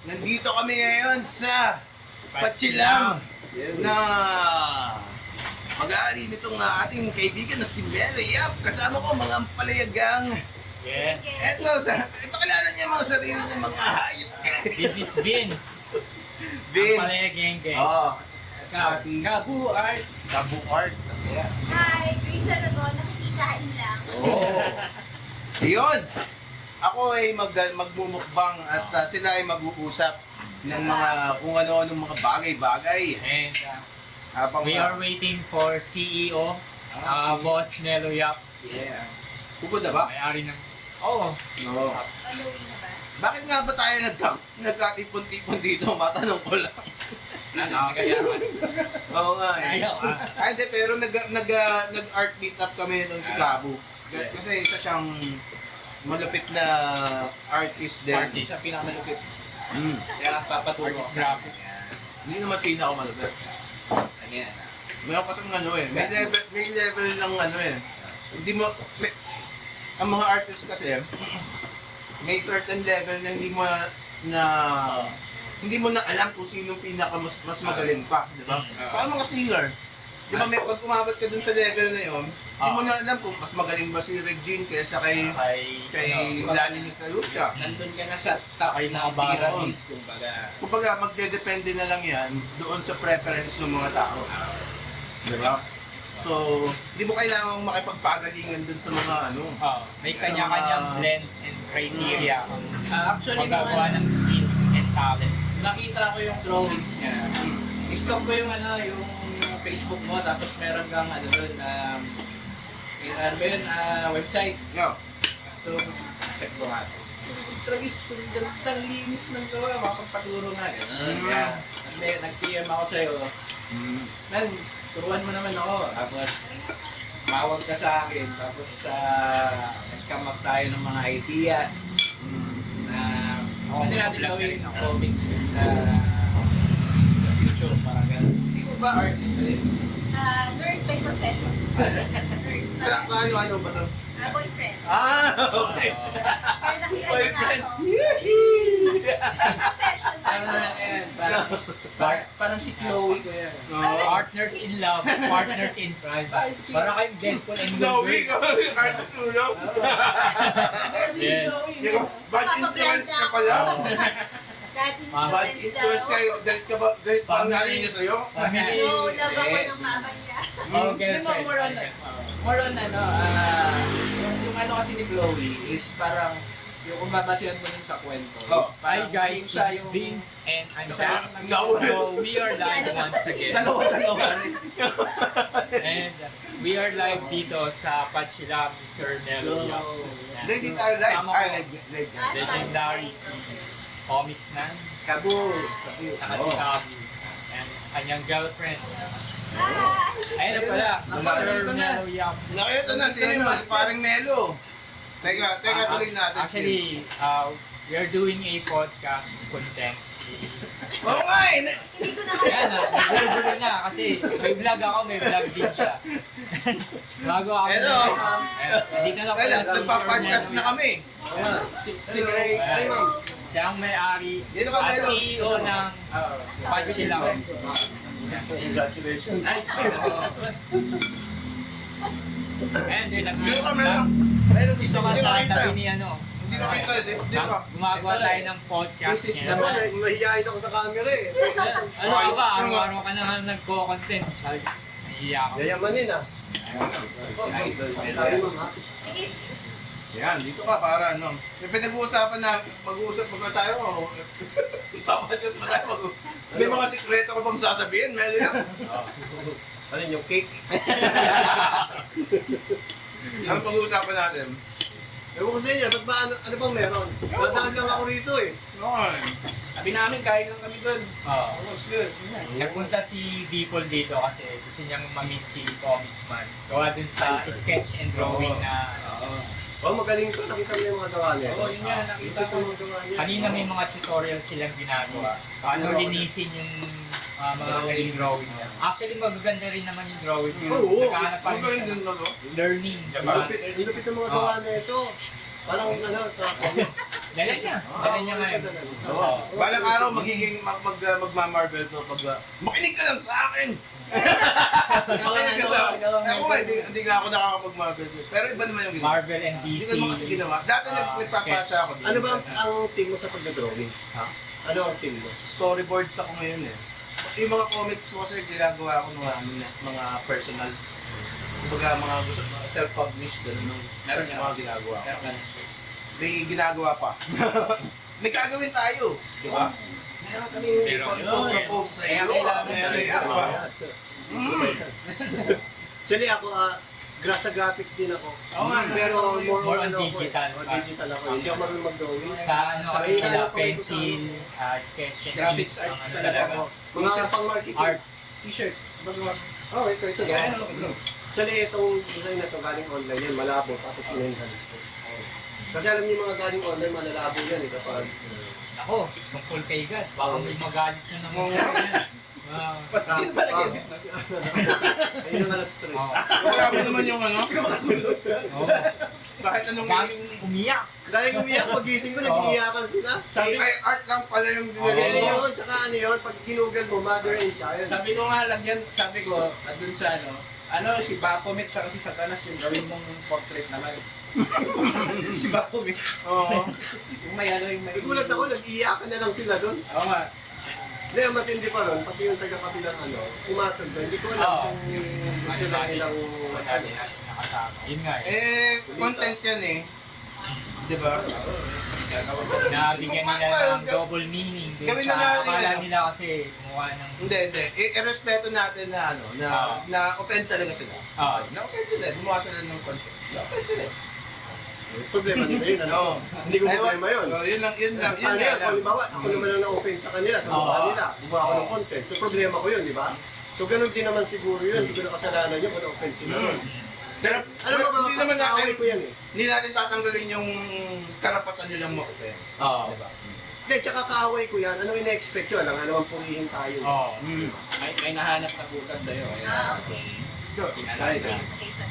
Nandito kami ngayon sa Pachilam na mag-aari nitong ating kaibigan na si Melo Yap. Kasama ko mga palayagang. Yeah. Eto, ipakilala niya mga sarili niya mga hayop. This is Vince. Vince. Ang palaya geng-geng. Oo. At saka si Kabu Art. Kabu Art. Yeah. Hi, Grace Aragon, nakikikain lang. Oo. Ayun. Ako ay magmumukbang at sila ay mag-uusap ng mga kung ano-anong mga bagay-bagay. And Habang we are waiting for CEO, Boss Melo Yap. Yeah. Pupod na ba? May-ari ng... Oo. Oo. Following na ba? Bakit nga ba tayo nagkatipon-tipon dito? Matanong ko lang. Nakakayaman. Oo nga eh. Ayaw. Ay, hindi, pero nag-art meet up kami nung si Gabo. Kasi isa siyang malupit na artist din. Artist. Sa pinakamalupit. Kaya papatulong Artist ako. graphic. Hindi naman pinakamalupit. Ano yan? Meron kasi ng ano eh. May level ng ano eh. Hindi mo... ang mga artist kasi may certain level na hindi mo na alam kung sino mas magaling pa, di ba? Parang mga singer. Di ba may pag umabot ka dun sa level na yun, hindi mo na alam kung mas magaling ba si Regine kaysa kay Lani Mr. Lucia. Nandun ka na sa top Sakay na na ba? pyramid, kumbaga. Kumbaga, magdedepende na lang yan doon sa preference ng mga tao. Di ba? So, hindi mo kailangang makipagpagalingan dun sa mga ano. May kanya-kanyang blend and criteria ang Actually, magagawa ng skills and talents. nakita ko yung drawings niya. I-stop ko yung yung Facebook mo, tapos meron kang ano doon, ano ba yun, website. Yeah. So, check ko nga. Tragis, ang gandang linis ng gawa, makapagpaturo nga. Kaya, nag-PM ako sa'yo. Man, turuan mo naman ako. Tapos, mawag ka sa akin. Tapos, nag-come up tayo ng mga ideas na pwede natin gawin ng comics na future, parang gano'n. Hindi ko ba artist ka din? Nurse by profession. Nurse Kaya by ano ba to? boyfriend. Okay. Kaya nakikita na Boyfriend. ako. Parang Profession. yan, parang si Chloe ko yan. Partners in love, partners in crime. Para kayong Deadpool and Chloe, Wolverine. kahit tulog. Yes. Bad influence ka pala. Bad Bad influence daw. kayo. Galit pa ang nanay niya sa'yo. Family. No, love ako ng mama niya. Oh, Hindi mo, girlfriend. more on yung ano kasi ni Chloe is parang, yung kung babasihan mo din sa kwento. Oh. is Hi parang guys, yung this siya is yung- Vince and I'm Siya Jack. yung No. So we are live once again. Dalawa rin. And we are live dito sa Pachilam, Sir Melo Yap. Hindi, hindi tayo live. Kasama Ay, ko, live. legendary si Comics Man, Kabu. saka si Kabu, and kanyang girlfriend. Hi! Ayun na pala, si Wala, Sir dito na. Melo Yap. Nakita na si ano, si paring Melo. Teka, tuloy natin. Actually, we are doing a podcast content. Oo nga eh. Hindi ko na Yan na, nagulo na kasi may vlog ako, may vlog din siya. Bago ako. Hello. Dito na Kaya, pala si nagpa-podcast Sir na Melo kami. Si Grace. Yap. Siya ang may-ari Dito ka, at Melo. CEO ng Pachilam. Congratulations. And Dito ka, pinag-iwan Melo. na. Gusto ka Hindi sa makita. tabi ni ano. Hindi ko kita. Dito ka. Gumagawa tayo ng podcast This is ngayon. naman, mahihayin ako sa camera eh. Ano ka ba? Araw-araw ka na nagko-content. Nahiya ako. Yayamanin ah. Tayo mama. Sige, sige. Yan, dito ka para ano. Yung pinag-uusapan na, mag-uusap pa tayo. Papadyos pa tayo. May mga sikreto ko bang sasabihin, Melo yan. Ano yung cake? Ano pag-uusapan natin? Ewan ko sa inyo, ba't ba ano bang meron? Dadaan lang ako rito eh. Noon. Sabi namin, kain lang kami doon. Oo. Was good. Nagpunta si Dipol dito kasi gusto niyang ma-meet si Comics Man. Gawa dun sa sketch and drawing na Oh, magaling to. Nakita mo yung mga gawa niya. Oo, yun nga, nakita Nakita ko. ko yung mga gawa niya. kanina may mga tutorial silang ginagawa. Paano linisin yung mga galing drawing niya. Actually, magaganda rin naman yung drawing niya. Oo. Nagkahanap pa rin Magaling siya din ng na to. learning. Ang lupit ng mga gawa niya ito. Parang ano, sa comic. Dala niya. Dala niya ngayon. Oo. Balang araw magma-Marvel to pag makinig ka lang sa akin. Makinig ka lang. Ako nga, hindi nga ako nakakapag-Marvel. Pero iba naman yung ginawa. Marvel and Hindi DC. ko naman kasi ginawa. Dati nagpapasa ako dito. Ano ba ang team mo sa pagdodrawing? Ha? Ano ang team mo? Storyboards ako ngayon eh. Yung mga comics ko kasi ginagawa ko mga personal. Kumbaga mga gusto, self-published, gano'n. Meron Yung ka. mga ginagawa ko. Meron ka. May ginagawa pa. May gagawin tayo, di ba? Meron kami Pero, pag-propose sa iyo. Meron pa. Actually ako, sa graphics din ako. Oo nga. Pero more More on ano ako, digital. digital ako. Hindi ako marunong mag-drawing. Sa ano kasi Ay, sila, ano pa rin pencil, sketch, and Graphics ink, arts ang ano talaga talaga. ako. Mga pang-marketing. Arts. T-shirt. Bago Oh, ito. Yan. Actually, itong design na to galing online yan, malabo, tapos in-enhance ko. Kasi alam niyo mga galing online, malalabo yan eh kapag... Ako, tungkol kay God, baka may magalit na naman sa akin. Pasil ba nag-edit na? Ayun ang alas stress. Grabe naman yung ano. Oo. Kahit anong... Daming umiyak. Dahil umiyak, pagising ko, nag-iiyakan sila. Sabi ay art lang pala yung Ano dinili mo. yun, tsaka ano yun, pag ginugol mo, mother and child. Sabi ko nga lang yan, sabi ko, dun sa si Baphomet tsaka si Satanas yung gawin mong portrait naman. Si Baphomet. Oo. Yung may yung may... Nagulat ako, nag-iiyakan na lang sila doon. Oo nga. Hindi, ang matindi pa ron, pati yung taga-kabilang umatag doon. Hindi ko alam kung gusto lang nilang... Madali na nakasama. Yun nga eh. Content yan eh. Di ba? Nabigyan nila ng double meaning dun Gawin sa na natin akala ano. nila kasi gumawa ng... Hindi. I-respeto natin na na-offend talaga sila. Na-offend sila. Gumawa sila ng content. Na-offend sila. Problema nila yun, ano? Oo. Hindi ko problema yun. Yun lang. Yun Ano nga yan, lang. kung halimbawa, ako naman ang na-open sa kanila, sa mukha nila, gumawa ako ng content. So problema ko yun, di ba? So ganun din naman siguro yun, hindi ko nakasalanan yun kung na-open sila. Pero Alam mo ba, hindi naman kaaway natin, ko yan eh. hindi natin tatanggalin yung karapatan nilang ma-offend. Oo. Di ba? Hindi, tsaka kaaway ko yan, ano ina-expect yun? Ang naman purihin tayo. Oo. May nahanap na butas sa'yo. Okay. Kinalay na. Space sa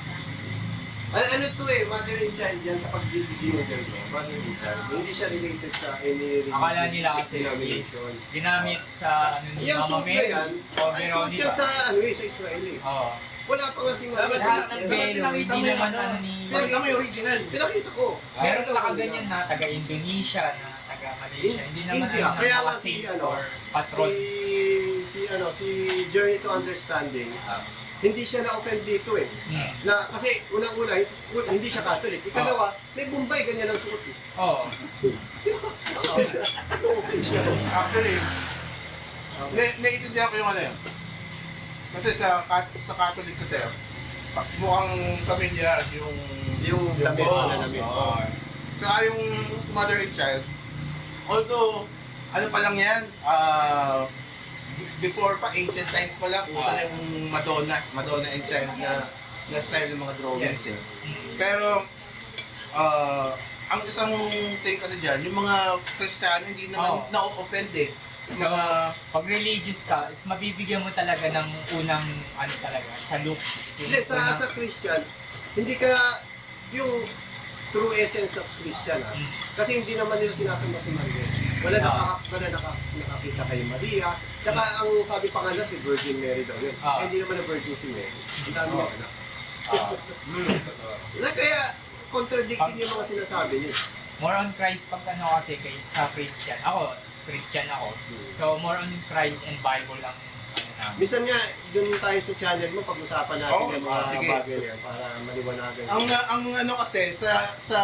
Ano to eh, mother and child yan kapag ginugol mo, mother and child. Hindi siya related sa any Akala nila kasi is denomination. ginamit sa ano ni Yung Mama suit na Mary yan, o ang suit yan Veronica. sa sa Israel eh. Oo. Wala pa nga sing Lahat ng Velo, hindi naman ano ni... Pinakita mo yung original. Pinakita ko. Meron nakaganyan na taga-Indonesia, na taga-Malaysia. Hindi naman India. ano Kaya na nga mga si saint ano, or patron. si Journey to Understanding, hindi siya na-offend dito eh. Na, kasi unang-una, hindi siya Catholic. Ikalawa, may Bombay, ganyan ang suot eh. Oo. Na-offend siya. Actually, naiintindihan ko yung ano yun. Kasi sa Catholic kasi, mukhang familiar Yung damit boss. na damit. Oo. Saka yung mother and child, although, ano pa lang yan, before pa, ancient times pa lang, uso na yung Madonna and child na style ng mga drawings eh. Pero, ang isang thing kasi dyan, yung mga Kristiyano hindi naman na-offend eh. Sa So, mga, pag religious ka, is mabibigyan mo talaga ng unang, ano talaga, sa look. Hindi, as a Christian, hindi ka yung true essence of Christian ha. Kasi hindi naman nila sinasama si Maria. Wala nakakita kay Maria. Tsaka ang sabi pa nga na si Virgin Mary daw yun. Eh, hindi naman na Virgin si Mary. Ang dami niya anak. Kaya contradicting yung mga sinasabi niya. More on Christ pag ano kasi sa Christian. Christian ako. So, more on Christ and Bible lang ano namin. Minsan nga, dun tayo sa channel mo, pag-usapan natin yung mga sige. bagay na yan para maliwanagan. ang ano kasi, sa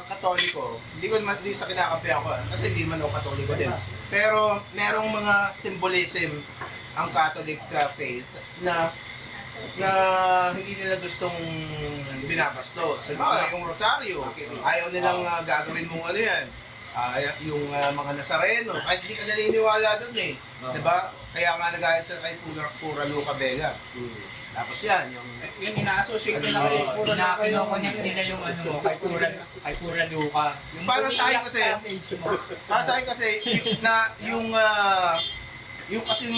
Katoliko, hindi sa kinakampi ako kasi hindi man ako Katoliko din. Pero merong mga symbolism ang Catholic faith na hindi nila gustong binabastos. Halimbawa, yung rosaryo, ayaw nilang gagawin mong ano yan. Yung mga Nazareno, kahit hindi ka naniniwala doon eh. Diba? Kaya nga nagayat sa kay Pura Luca Vega. Tapos yan, yung ina-associate nila kay Pura Na kinoconnect nila yung ano mo, kay Pura Luca. Yung Para sa akin umiiyak kasi, sa page mo. para sa akin kasi, yung kasing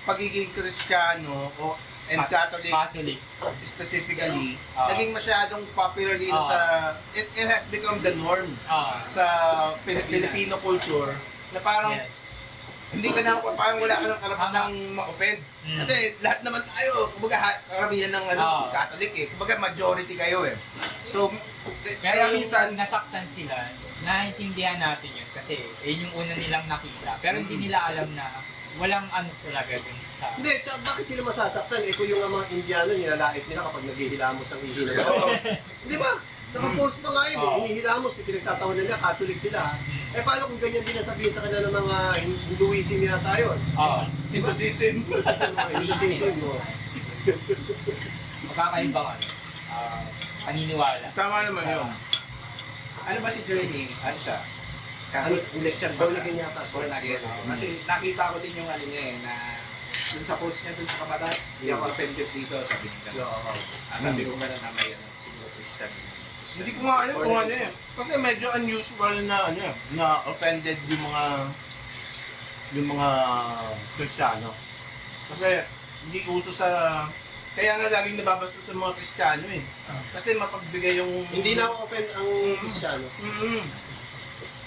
pagiging Kristiyano o and Catholic Catholic. specifically, Ah. naging masyadong popular dito Ah. sa, it has become the norm sa Filipino culture na parang Yes. hindi ka na, parang wala ka ng karapatang ma-offend. Mm. Kasi lahat naman tayo, kumbaga karamihan ng Ah. Catholic eh. Kumbaga majority kayo eh. So, Kaya kaya minsan, nasaktan sila, naintindihan natin yun kasi yun yung una nilang nakita. Pero hindi nila alam na walang ano talaga dun sa... Hindi, tsaka bakit sila masasaktan? Ito yung mga Indiano, nilalait nila kapag naghihilamos ng ihi ng Di ba? Nakapost pa nga yun, Oo. hinihilamos, pinagtatawa nila, Catholic sila. Eh paano kung ganyan din nasabihin sa kanila ng mga Hinduism nila tayo? Oo. Hinduism. Hinduism mo. Magkakaibang ano, paniniwala. Tama naman yun. Ano ba si Journey? Ano siya? Ano, Christian born again yata. Born again. Kasi nakita ko din yung ano niya na dun sa post niya dun sa Kabatas, hindi ako offended dito, sabi niya. Sabi ko gano'n na may siguro Christian. Hindi ko nga alam kung ano eh. Kasi medyo unusual na ano eh, na offended yung mga Kristiyano. Kasi hindi uso sa, kaya nga laging nababasa sa mga Kristiyano eh. Kasi mapagbigay yung... Hindi na open ang Kristiyano.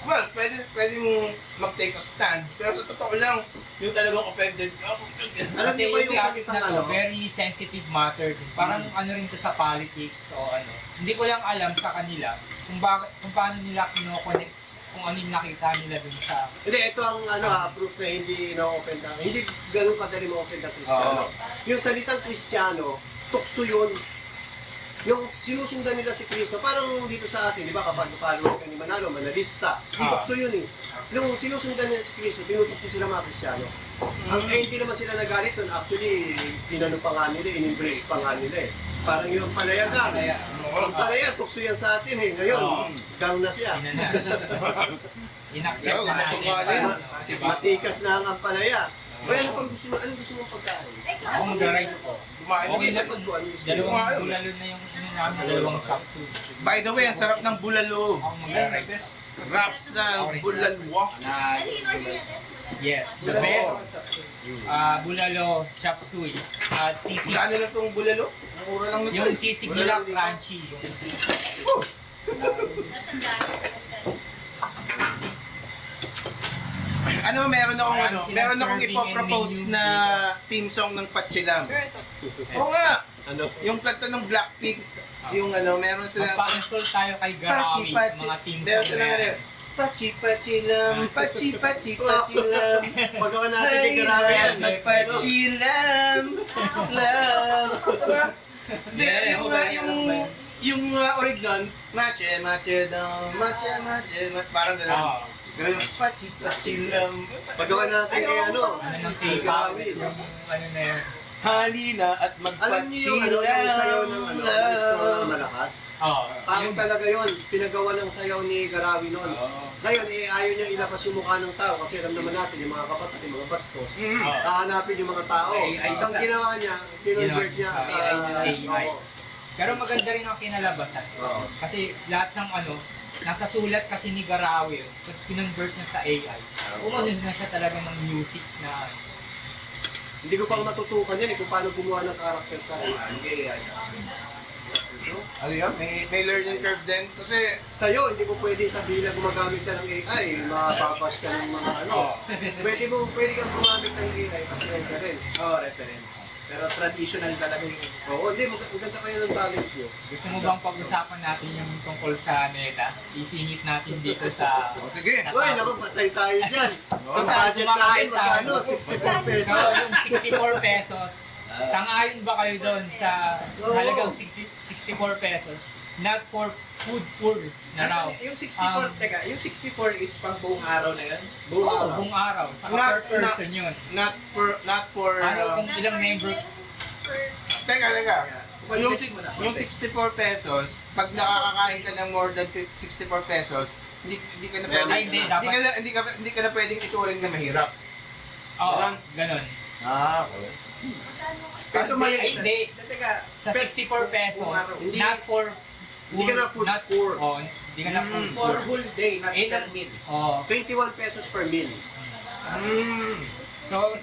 Well, pwede mong mag-take a stand, pero sa totoo lang, yung talagang offended ka, Alam Kasi niyo ba yung yung topic salitang na to, ano? very sensitive matter. Parang ano rin to sa politics o ano. Hindi ko lang alam sa kanila kung paano nila kino-connect, kung ano yung nakita nila dun sa... Hindi, ito ang proof na hindi na-open na. Hindi ganun kadali ma-open na Kristiyano. Yung salitang Kristiyano, tukso yun. Yung sinusundan nila si Kristo, parang dito sa atin, di ba, kapag follower ka ni Manalo, manalista, tukso yun eh. Yung sinusundan nila si Kristo, tinutukso sila mga Kristiyano. Hindi naman sila nagalit doon. Actually, tinano pa nga nila, in-embrace pa nga nila eh. Parang yung palayagan. Ang palaya, tukso yan sa atin eh. Ngayon, down na siya. In-accept na natin. Sumali. Matikas na ang palaya. O ano pang gusto mo? Anong gusto mong pagkain? Ako mag-rice po. Kumain Okay din na sa po. Ano gusto mo? Dalawang bulalo na yung ano namin, dalawang chop suey. By the way, ang sarap ng bulalo. Ako mag-rice. Wraps na bulalwa. Yes, the best bulalo chop suey at sisig. Magkano lang itong bulalo? Ang mura lang nito. Yung sisig nila crunchy. Yung Ano, meron akong Marami ano, silang meron akong serving ipopropose and menu na theme song ng Pachilam. Oo nga, Ano? yung kanta ng Blackpink, yung ano, meron silang magpa-install tayo kay Garawi sa mga teams Meron ng silang ano, Red. Pachilam, Pachilam. Pagkawa natin kay Grabe yan. Magpachilam, love. Diba? Hindi, yung original, mache daw, parang gano'n. Oo. Ganun, pachilam. Pagkawa natin kay ano. Ano ng Kay K-pop, Grabe. yung ano na yun. Halina at Alam niyo yung yung sayaw ng ano, na malakas? Oo. Parang talaga yun, pinagawa ng sayaw ni Garawi noon. Ngayon, ayaw niya ilabas yung mukha ng tao kasi alam naman natin yung mga kapatid, yung mga bastos. Hahanapin yung mga tao. Ang ginawa niya, pinonvert niya sa AI. Pero maganda rin ang kinalabasan. Oo. Kasi lahat ng ano, nasa sulat kasi ni Garawi, tapos pinonvert niya sa AI. Umunod na siya talaga ng music na Hindi ko pang matutukan yan kung paano gumawa ng karakter sa AI. Ano yan? May learning curve din. Kasi, Sa'yo, hindi mo pwede sabihin na gumagamit ka ng AI, mapapas ka ng mga ano. Pwede kang gumamit ng AI kasi reference. Reference. Pero traditional talaga yung... Oo, hindi, maganda kayo ng talent nyo. gusto mo bang pag-usapan natin yung tungkol sa NETA? Isingit natin dito sa... sige. sa Uy, topic. naku, patay tayo dyan. Ang Tayo budget natin, kumakain tayo. magkano? 64 pesos. So, yung 64 pesos, sangayon ba kayo doon sa halagang 64 pesos? Not for food poor na raw. Yung 64, teka, yung 64 is pang buong araw na yun? Buong Oo, araw. buong araw. Saka Not- per person yun. Not for, Ano kung ilang member? teka. Yung, Context mo na. yung 64 pesos, pag nakakakain ka ng more than 64 pesos, hindi ka na pwedeng, Ay, hindi, dapat- hindi ka na pwedeng ituring na mahirap. Oo, Ganon. ganun. Okay. Kaso Ay, mali, hindi. Teka, Sa 64 pesos, Hindi- not for hindi ka na food poor. Oh, hindi ka na food for poor. whole day, not Eh, per meal. Oh, 21 pesos per meal. mm, So,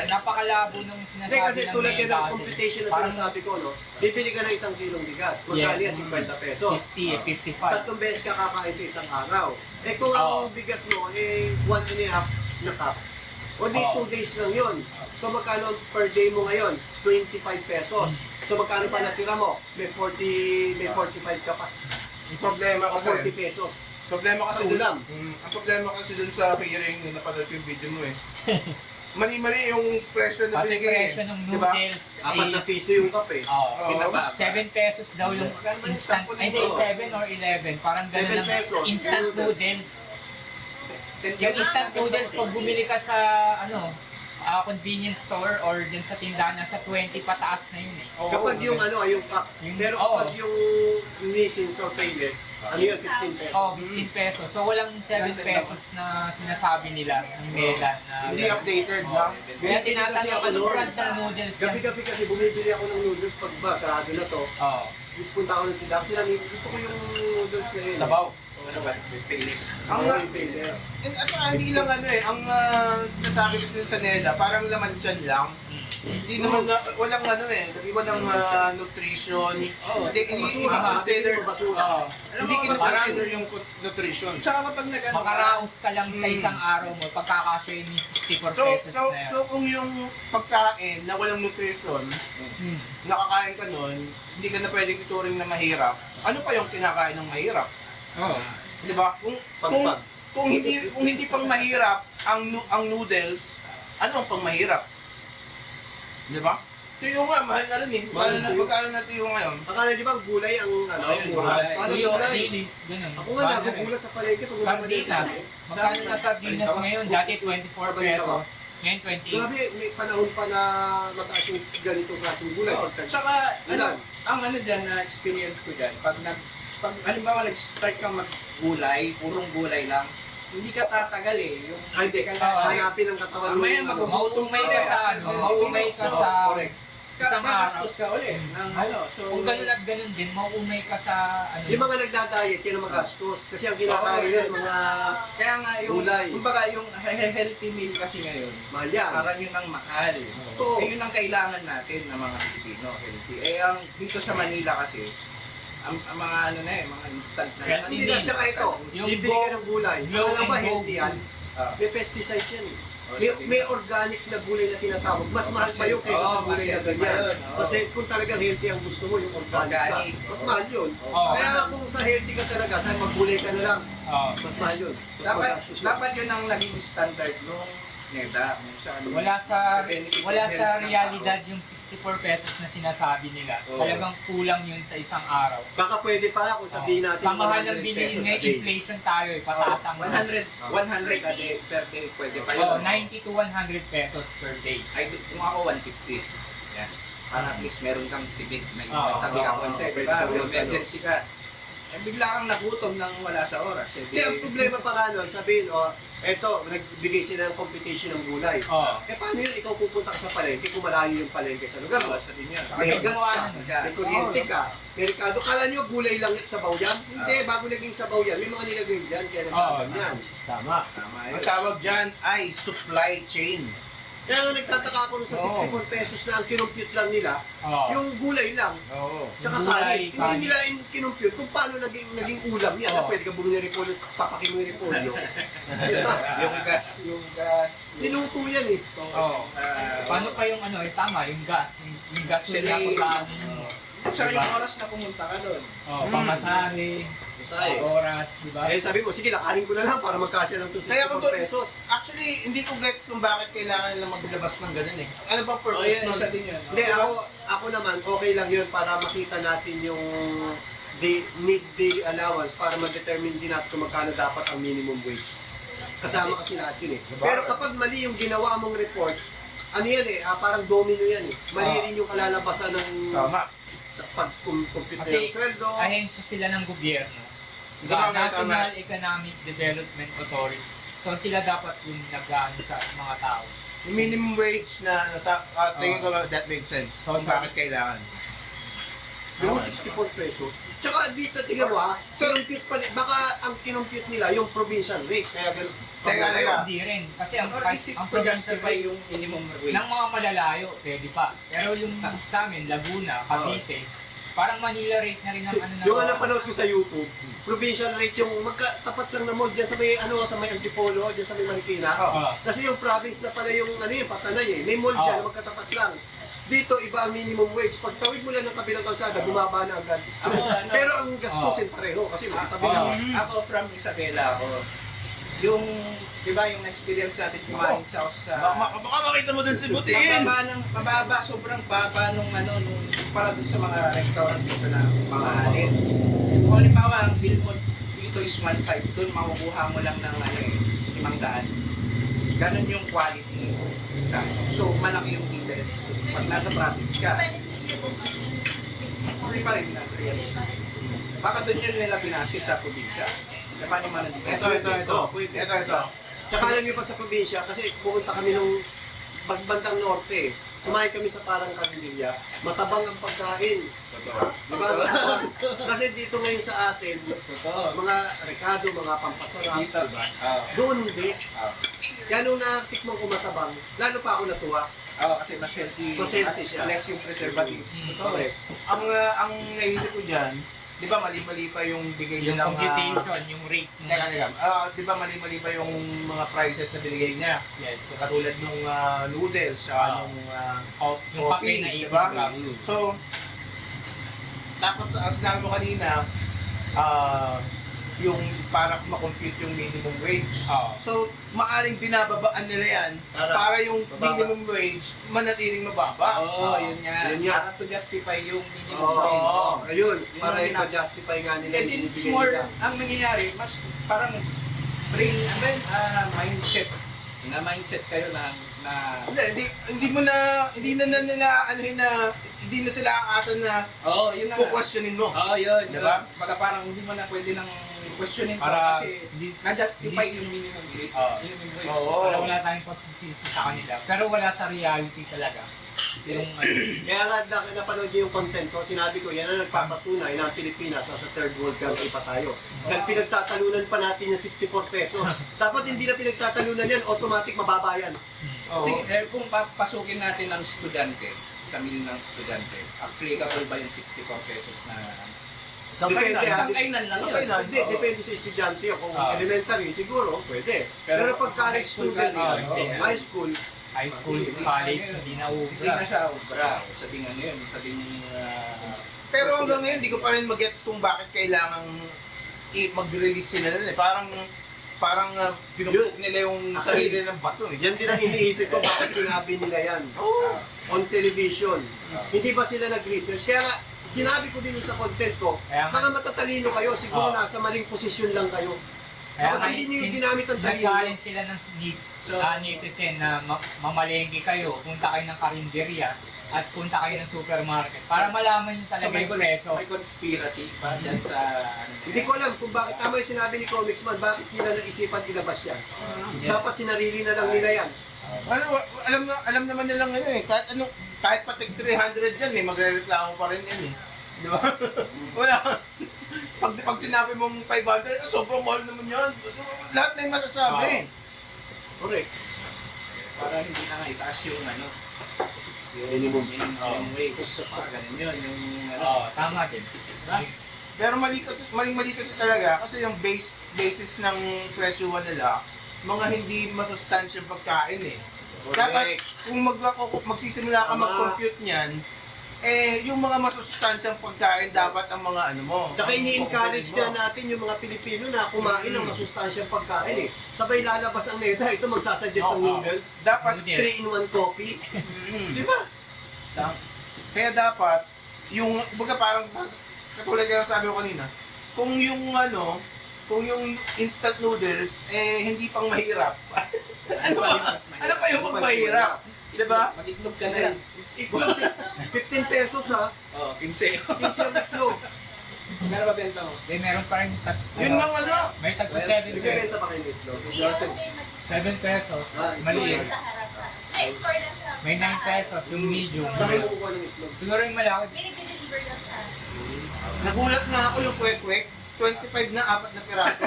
napakalabo nung Hindi sinasabi kasi ng tulad yan Mega ng kasi computation na parang sinasabi ko, no? Bibili ka ng 1 kilong bigas, magkali Yes. 50 pesos. 50, 55. Tatlong beses ka kakain sa isang araw. Eh kung ang bigas mo, 1.5 na cup, o di 2 days lang yun. So magkano per day mo ngayon? 25 pesos. So magkano pa natira mo? May 45 ka pa. Ang problema O kasi, 40 pesos. problema kasi Sa ulam. ang problema kasi dun sa hearing na napanood ko yung video mo eh. Mali-mali yung presyo na Pati binigay. presyo ng Diba? noodles 4 na is piso yung kape. Oo. Pinababa. 7 pesos daw yung instant, ay hindi, 7 or 11, parang gano'n 7 pesos. lang, instant noodles. Yung instant noodles, pag bumili ka sa, convenience store or dyan sa tindahan, nasa 20 pataas na yun eh. Kapag yung yung cup. Yung- Pero kapag yung Nissin's or Payless, yun, 15 pesos. Oh, 15 pesos. So walang 7 pesos na sinasabi nila ng Mela na Hindi updated na. kaya Bumibili kasi tinatanong ako anong noon. brand ng noodles yan. Gabi-gabi kasi bumibili ako ng noodles pag sarado na to. Oh. Punta ako ng tindahan kasi gusto ko yung noodles na yun. Sabaw. Ano ba? Pilis. Ang Yung Payless. at saka hindi lang ang sinasabi ko sa NEDA, parang laman tiyan lang. Hindi naman walang walang nutrition. Hindi consider basura. hindi kino-consider yung nutrition. Tsaka kapag nag-ano ka, Makaraos ka lang sa isang araw mo, pagkakasya yung 64 So, pesos so, na yan. so kung yung pagkain na walang nutrition, Hmm. nakakain ka nun, hindi ka na pwedeng ituring na mahirap. Ano pa yung kinakain ng mahirap? Oh. 'Di ba? Kung Pagpag. kung hindi pang mahirap ang noodles, ano ang pang mahirap? 'Di ba? Tuyo nga, mahal na rin eh. Magkano na tuyo ngayon? Akala di ba gulay ang Ayun, mura? gulay. Paano Tuyo, gulay? dilis, ganun. Ako nga nagugulat sa palengke pag Sardinas. Magkano na sardinas ngayon? Dati 24 pesos. Ngayon 28. Grabe, may panahon pa na mataas yung ganitong klaseng gulay. Tsaka, Ulan. ang dyan na experience ko dyan, pag halimbawa nag-start kang maggulay, purong gulay lang, hindi ka tatagal eh. Yung Ay, hindi. Hanapin ang katawan mo. Mamaya yung Mauumay ka sa mauumay ka sa isang araw. Magastos ka ulit ng so, Kung ganun at ganun din, mauumay ka sa Yung mga nagda-diet, yun ang magastos. Kasi ang kinakain yun, mga kaya nga yung, gulay. kumbaga yung healthy meal kasi ngayon, mahal yan. parang yun ang mahal. Oo. Eh, yun ang kailangan natin ng mga Pilipino, healthy. Eh, ang dito sa Manila kasi, ang mga mga instant na Healthy Hindi na, tsaka ito, Yung bibili ka ng gulay. glow Alam ba and go healthy yan? Ah. May pesticide yan eh. Oh, May organic na gulay na tinatawag. Mas mahal pa yun kaysa sa gulay na ganyan. Kasi kung talagang healthy ang gusto mo, yung organic ka, Organic. mas mahal yun. Oo. Kaya nga kung sa healthy ka talaga, sa maggulay ka na lang, Oh. mas mahal yun. Mas dapat, magastos yun. dapat yun ang naging standard nung NEDA. Wala sa realidad yung 64 pesos na sinasabi nila. Oo. Talagang kulang yun sa isang araw. Baka pwede pa kung sabihin natin Sa mahal ng 100 bilihin pesos a ngayon, day. inflation tayo eh, pataas ang 100 a day, per day, pwede pa Oh, yun. 90 to 100 pesos per day. Ay, kung ako 150. Yan. Para at least meron kang tibig. May Oo, tabi ka oo, konti. oo, Diba? pwede May emergency ka. Eh, bigla kang nagutom nang wala sa oras. Eh, Hindi, ang problema pa nga nun, sabihin, eto, nagbigay sila ng competition ng gulay. Oh. Eh paano yun, ikaw pupunta ka sa palengke kung malayo yung palengke sa lugar mo? sa din yan. May May gas gumawa ka, nun. may kuryente ka, may rikado. Kala nyo gulay lang at sabaw yan? Hindi, bago naging sabaw yan, may mga nilagay dyan, kaya nagsasabaw yan. Tama. Tama yun. Ang tawag dyan ay supply chain. Kaya nga nagtataka ako nung sa 64 pesos na ang kinumpute lang nila, Oh. yung gulay lang. Oo. Tsaka Gulay, kanin. kanin. Hindi nila kinumpute kung paano naging ulam yan. Oo. Na pwede ka bumili ng repolyo, papakin mo yung repolyo. Diba? yung gas. Niluto yan eh. Oh. Paano pa yung tama, yung gas. Yung gas yung Actually, napagkaano mo. Tsaka yung oras na pumunta ka doon. Oh, pamasahe, Masay. oras, di ba? Eh sabi mo, sige, lakarin ko na lang para magkasya ng Kaya kung 64 pesos. Actually, hindi ko gets kung bakit kailangan nila maglabas ng ganun eh. Ano bang Oh, purpose yan, nun? isa din yun. Hindi, ako naman, okay lang yun para makita natin yung mid-day allowance para ma-determine din natin kung magkano dapat ang minimum wage. Kasama kasi lahat yun eh. Pero kapag mali yung ginawa mong report, ano yan eh, parang domino yan eh. Mali rin yung kalalabasan ng Tama. sa pag-compute Kasi ng sweldo. ahensya sila ng gobyerno. Tama, National tama. Economic Development Authority. So sila dapat yung nag-aano sa mga tao. Yung minimum wage na tingin ko that makes sense. Kung Social. bakit kailangan. Pero 64 pesos, Tsaka dito, tingnan mo ha, kinumpute pa baka ang kinumpute nila yung provincial rate, kaya ganun. Teka. Hindi rin. Kasi ang, Or is it ang to provincial justify rate yung minimum wage? ng mga malalayo, pwede pa. Pero yung sa amin, Laguna, Cavite, parang Manila rate na rin ang ano na. Yung napanood ko sa YouTube, provincial rate yung magkatapat lang na mall dyan sa may sa may Antipolo, dyan sa may Marikina. Oo. Kasi yung province na pala yung Patanay May mall dyan na magkatapat lang. Dito iba ang minimum wage. Pag tawid mo lang ng kabilang kalsada, bumaba na agad. Pero ang gastusin pareho kasi magkatabi lang. Ako from Isabela ako. Yung, di ba yung na-experience natin kumain sa Baka makita mo din si Butiin. mababa, sobrang baba nung para dun sa mga restaurant dito na mamahalin. Kung halimbawa, ang bill mo dito is 1.5, dun makukuha mo lang ng 500. Ganon yung quality sa so malaki yung difference. Pag nasa province ka, hindi pa rin na realistic. Baka dun yun nila binasi sa probinsya. Paano man ang Ito. Tsaka alam niyo pa sa probinsya, kasi pumunta kami nung bandang norte. Kumain kami sa parang Candilla, matabang ang pagkain. Diba? Kasi dito ngayon sa atin, mga rekado, mga pampasarap, doon hindi. Kaya nung natikmang ko matabang, lalo pa ako natuwa. kasi mas healthy, Mas healthy siya. less yung preservatives. Correct. Ang naisip ko dyan, di ba mali-mali pa yung bigay Yung nilang... computation, yung rate. Teka. Di ba mali-mali pa yung mga prices na binigay niya? Yes. Katulad nung noodles, nung Yung papel na di 80 ba? grams. So, tapos ang sinabi mo kanina, yung para makompute yung minimum wage. Oo. So, maaring binababaan nila yan para yung minimum wage manatiling mababa. Yun nga. Yun nga. Para to justify yung minimum Oo. wage. Ayun, Yun para ang i-justify nga nila And yung it's binibigay more, nila. ang nangyayari, mas parang mindset. Na-mindset kayo na Hindi na sila aasan na yun na. kukwestiyonin mo. Yun. Diba? Baka parang hindi mo na pwede nang questionin pa Para kasi hindi- na-justify yung minimum wage. Minimum wage. Oo. Wala tayong pagsisisi sa kanila. Pero wala sa reality talaga. Yung Kaya nga napanood niyo yung content ko, sinabi ko, yan ang nagpapatunay na ang Pilipinas sa third world country pa tayo. Dahil pinagtatalunan pa natin yung 64 pesos. Dapat hindi na pinagtatalunan yan, automatic mababa yan. Kung papasukin natin ng estudyante, sa meal ng estudyante, applicable ba yung 64 pesos na Depende, isang kainan lang yun? Hindi, depende sa estudyante yun. Kung elementary, siguro, pwede. Pero Pero pag college student, high school, high school, college, hindi na Hindi na ubra. siya obra. Sa tingin yun, sa tingin Pero hanggang ngayon, di ko pa rin mag-gets kung bakit kailangan mag-release sila nun eh. Parang pinupuk nila yung sarili ng bato eh. yan din ang iniisip ko bakit sinabi nila yan. On television. Hindi ba sila nag-research? Kaya nga, sinabi ko din sa content ko, Kaya nga- mga matatalino kayo, siguro nasa maling posisyon lang kayo. Kaya Dapat hindi nyo yung ginamit ang talino. na-challenge sila ng netizen na mamalengke kayo, punta kayo ng karinderya, at punta kayo ng supermarket para malaman nyo So talaga may, yung preso. may conspiracy pa dyan sa Hindi ko alam kung bakit tama yung sinabi ni Comics Man, bakit nila naisipan ilabas yan. Yes. Dapat sinarili na lang nila yan. Alam naman nilang ano eh, kahit patig 300 yan, may magre-reklamo pa rin yan eh. Di ba? Wala. Pag sinabi mong 500, sobrang mahal naman yan. Lahat na yung masasabi. Correct. para hindi na nga itaas yung Minimum. minimum wage. Para ganun yun, yung Oo, tama din. Pero mali kasi talaga kasi yung basis ng presyuhan nila, mga hindi masustansyang pagkain eh. Dapat kung magsisimula ka Tama. mag-compute niyan, yung mga masustansyang pagkain dapat ang mga ano mo. Tsaka ini-encourage ang nga natin yung mga Pilipino na kumain ng masustansyang pagkain eh. Sabay lalabas ang neta, ito magsasuggest ng Oo. noodles, Dapat Noodles. 3-in-1 coffee. Di ba? kaya dapat yung baga parang katulad ng sabi ko kanina, kung yung instant noodles hindi pang mahirap. ano pa yung pang mahirap? 'Di ba? Mag-itlog ka na lang. Itlog, 15 pesos ha. Oo, 15. 15 ang itlog. Magkano ba benta mo? Meron pa rin Yun nga ano. may tag 7 pesos. Nagbibenta pa kayo ng itlog. 7 pesos. Maliit. Sa harapan. Ay, store lang sa... May 9 pesos yung medium. Saan kayo kukuha ng itlog? Siguro yung malaki. May nag-deliver lang sa... Nagulat nga ako yung kwek-kwek. 25 na, 4 na piraso.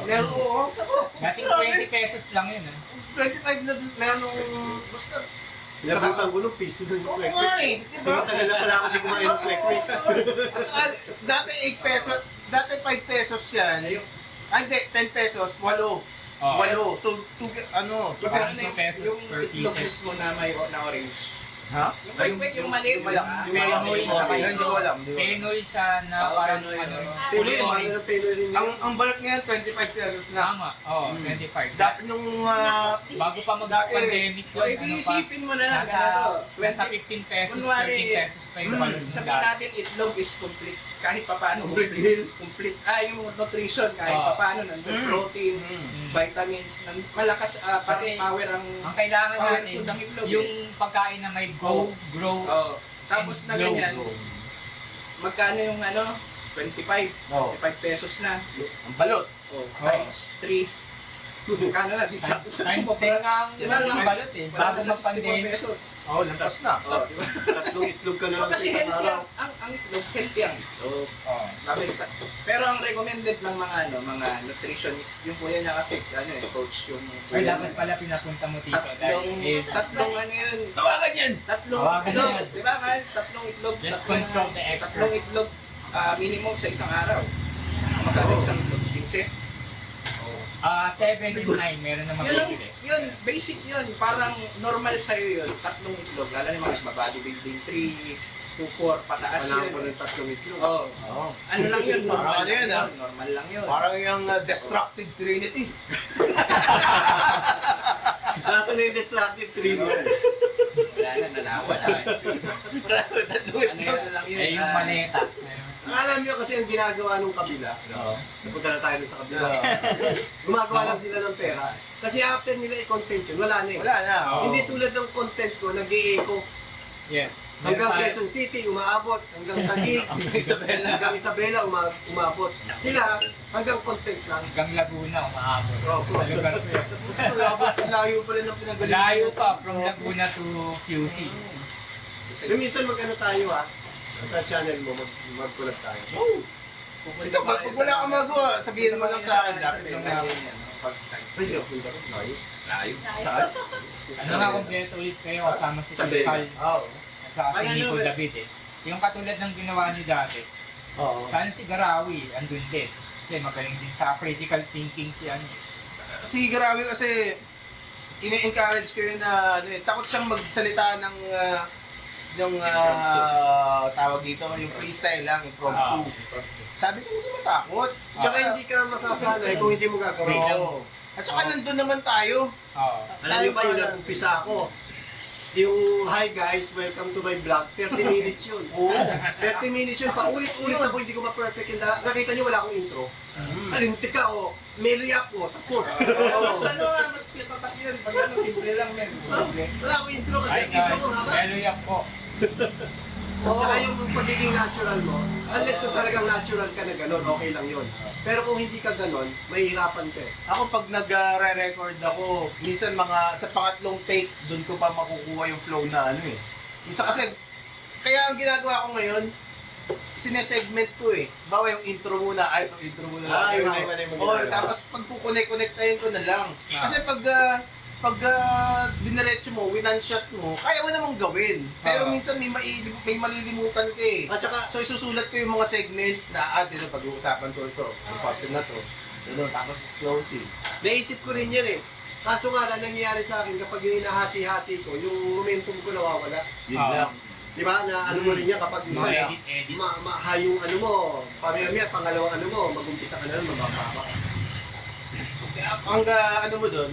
Meron ko, Dating 20 pesos lang yun eh. 25 na, meron nung, basta, Nabutan ko nung piso ng oo kwek-kwek. nga eh, di ba? Tagal na pala ako di kumain ng kwek-kwek. At saka, dati 8 pesos, dati 5 pesos yan. Ay, hindi, 10 pesos, 8. Oh. 8. So, ano, Yung Parang ano 2 pesos yung per itlog pieces. mismo na may na orange. ha? Yung kwek-kwek, yung maliit. Yung malaki. Ah, Yung malaki. Penoy sa Ayun, hindi ko alam. Hindi ko alam. Penoy siya na Oo, parang Penoy, ano rin. oo. Pinoy, Kulay mahal orange. ng Pinoy rin Ang yun. ang balat ngayon, 25 pesos na. Tama, oo, Mm. 25. Dati nung, Bago pa Dati, mag-pandemic O, yun, edi isipin mo na lang, nasa, ganito. nasa 15 pesos, Kunwari, 13 pesos pa yung balon ng Sabihin dati. natin itlog is complete. Kahit papaano, Complete complete. meal. Complete. Yung nutrition, kahit Oo. papaano, nandun Mm. proteins, Mm. vitamins, malakas, parang Kasi, power ang... Ang kailangan Power natin, food ang itlog, yung pagkain na may Oo. grow, Oh, tapos and na glow. ganyan, magkano yung 25? Oo. 25 pesos na. ang balot. Oh, times 3. Magkano na? Di sa times 10 nga ang Sila lang. balot eh. Wala Bago na sa 64 mag-pandemic. pesos. Oo, lampas na. Oh, di ba? Tatlong itlog ka na lang Kasi sa isang healthy araw. ang itlog, healthy ang itlog. Oo. Pero ang recommended ng mga nutritionist, yung kuya niya kasi, coach yung Ay, dapat pala pinapunta mo dito dahil tatlong yun, Tawagan yan! tatlong Tawagan itlog, yan. di ba Mal? Tatlong itlog, Just tatlong, consult the expert. tatlong itlog, minimum sa isang araw. Magkano isang itlog? 15? 7 and 9, meron na Yun lang, mabibili. yun, basic yun. Parang normal sa'yo yun, tatlong itlog. Lalo na yung mga bodybuilding 3 to 4, pataas Kailangan yun. ko ng tatlong itlog. Oo. Oo. Ano lang yun, normal Parang ano lang yun, yun. ah? Normal lang yun. Parang yung destructive trinity. Nasa na yung destructive tree mo. Wala na, nalawan na. Tatlong Ano yun lang yun. Eh, yung maneta. Alam niyo kasi ang ginagawa nung kabila, Oo. napunta na tayo sa kabila. Gumagawa lang sila ng pera. Kasi after nila i-content yun, wala na eh. Wala na. Oo. Hindi tulad ng content ko, nag-i-echo. Yes. Hanggang Meron tayo- Quezon City, umaabot. Hanggang Taguig, hanggang Isabela, umabot. Sila, hanggang content lang. Hanggang Laguna, umaabot. Oo. Sa lugar ko yun. Layo pala ng pinagaling. Layo pa, from Laguna to QC. Yung minsan mag-ano tayo sa channel mo, mag-collab tayo. Ito, pag wala kang magawa, sabihin mo lang sa akin. Dapat lang na. Pwede ako punta ko. Layo. Layo. Saan? Ano nga, kompleto ulit kayo kasama si Sa Pascal Oo. at saka si Ay, ano, Nico eh. David eh. Yung katulad ng ginawa niyo dati, Oo. sana si Garawi, andun din. Kasi magaling din sa critical thinking si ano. Si Grabe kasi ini-encourage ko yun na takot siyang magsalita ng tawag dito, yung freestyle lang, yung impromptu. Sabi ko, hindi matakot. Tsaka hindi ka masasanay kung hindi mo gagawin. Wait lang. Oo. At saka nandun naman tayo. Oo. Alam niyo ba yung nag-umpisa ako? Yung, hi guys, welcome to my vlog. 30 minutes yun. Oo. 30 minutes yun. Paulit-ulit ako, hindi ko ma-perfect yung nakita niyo wala akong intro. Alintik ka, melee up ko, tapos. Mas ano nga, mas titatak yun. Pag ano, simple lang men. Simple. Wala akong intro kasi Hi ang intro guys, ko haba. hello yan po. Saka yung pagiging natural mo, unless na talagang natural ka na gano'n, okay lang yun. Pero kung hindi ka gano'n, mahihirapan ka eh. Ako pag nag-re-record ako, minsan sa pangatlong take, doon ko pa makukuha yung flow na ano eh. Minsan kasi, kaya ang ginagawa ko ngayon, sinesegment ko eh. Bawa yung intro muna, itong intro muna lang. Yung Yun, hiwalay mo Oo, ginagawa. tapos pag kukonek-connectahin ko na lang. Kasi pag diniretso mo, winone-shot mo, kaya mo namang gawin. Pero minsan may malilimutan ka eh. At saka, So isusulat ko yung mga segment na dito pag-uusapan ko ito, yung part na to. Ano, tapos closing. naisip ko rin yan eh. Kaso nga lang nangyayari sa akin kapag yung hinahati-hati ko, yung momentum ko nawawala. Yun Oo. lang. Di ba? Na ano mo rin yan kapag Mga minsan, edit. yung ano mo, pamilya, pangalawang ano mo, mag-umpisa ka na lang, mababa. Ang ano mo doon,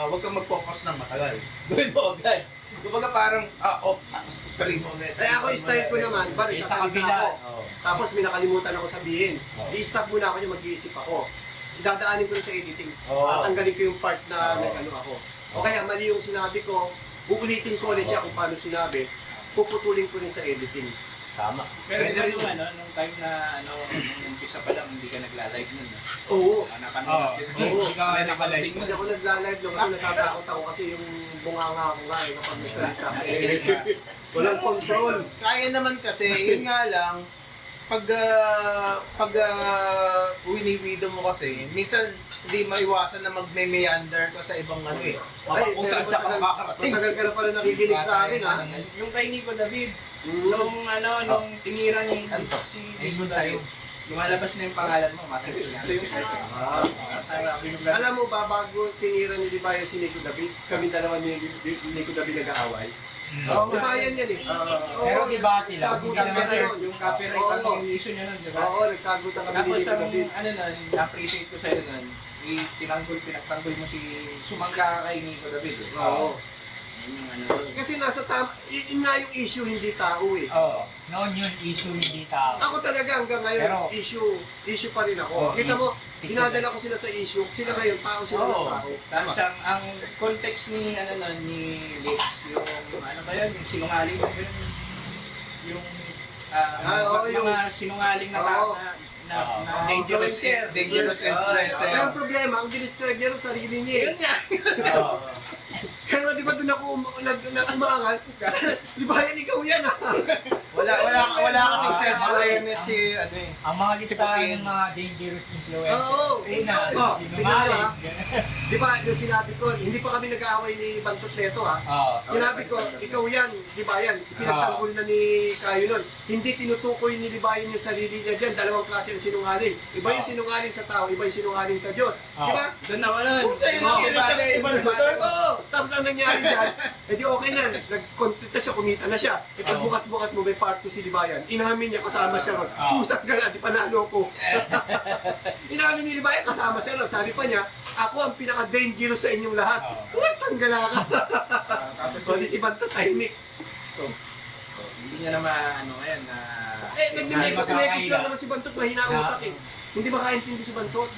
huwag kang mag-focus ng matagal. Gawin mo agad. Kumbaga parang, off, tapos tuloy mo agad. Eh ako, style ko naman, bari, Eh, sa sasalita kabila. ako. Oo. Tapos may nakalimutan ako sabihin. Oo. I-stop muna ako yung mag-iisip ako. Dadaanin ko rin sa editing. Oo. Tatanggalin ko yung part na Oo. nag-ano ako. O kaya mali yung sinabi ko, uulitin ko ulit siya kung paano sinabi, puputulin ko rin sa editing. Tama. Pero di ba yung nung time na nung umpisa pa lang, hindi ka nagla-live nun. Oo. Napanood Oo. natin. Hindi ka nga nakalive. Hindi ako nagla-live no kasi natatakot ako kasi yung bunganga ako nga eh kapag nagsalita. Walang control. Kaya naman kasi, yun nga lang, pag winiwido mo kasi, minsan hindi maiwasan na magme-meander ka sa ibang ano eh. Kung saan sa ka makakarating. Matagal ka na pala nakikinig sa akin, ha? Yung kay Nico David, Mm. nung tinira ni si Ayun Nico sa'yo. David, lumalabas na yung pangalan mo, masakit nga. Alam mo ba, bago tinira ni Libayan si Nico David, kami dalawa ni Nico David nag-aaway. Oo, Libayan yan eh. Oo, Pero debate lang. nagsagutan Hindi kami naman nun. yung copyright Oo. ang issue niya nun, di ba? Oo, nagsagutan kami ni Tapos Nico ang David. ano nun, na-appreciate ko sa'yo nun, pinagtanggol mo si sumangga ka kay Nico David. Eh. Oo. Yun yung ano nun. Kasi nasa tama, yun nga yung issue, hindi tao eh. Oo. Noon yun, issue hindi tao. Ako talaga hanggang ngayon, Pero- issue pa rin Oo, ako. Kita mo, stick to dinadala ko sila sa issue, sila ngayon, tao sila ng Oo. tao. Tapos ang context ni ano nun, ni Lex, yung ano ba yan, yung sinungaling yung oo, yung- mga sinungaling na Oo. na Dangerous influencer. Kaya ang problema, ang diniscribe niya rin sarili niya eh. Yun nga. Oo. Kaya nga, di ba doon ako umaangal? Di ba yan, ikaw yan ah? Wala kasing self-awareness si ano eh. Ang mga Si listahan Putin. ng mga dangerous influencers. Oo. Una, Oh, sinungaling. Di ba, yung sinabi ko, hindi pa kami nag-aaway ni Bantos Neto ha? Oo. Sinabi ko, ikaw yan, di ba yan? Pinagtanggol na ni Kayo nun. Hindi tinutukoy ni Libayan yung sarili niya dyan. Dalawang klase ang sinungaling. Iba yung sinungaling sa tao, iba yung sinungaling sa Diyos. Di ba? Doon na wala. Oo. Tapos ang nangyari dyan, edi okay na. Nag-content na siya, kumita na siya. E pag bukat-bukat mo, may part 2 si Libayan. Inamin niya, kasama siya ron. Pusat ka na, di panalo ko. Inamin ni Libayan, kasama siya ron. Sabi pa niya, ako ang pinaka-dangerous sa inyong lahat. Uy, tanggala ka. So, di si Banto tahimik. Hindi niya na maano ngayon na Nagmimekos-mekos lang naman si Bantot, mahina ang utak eh. Hindi makaintindi si Bantot.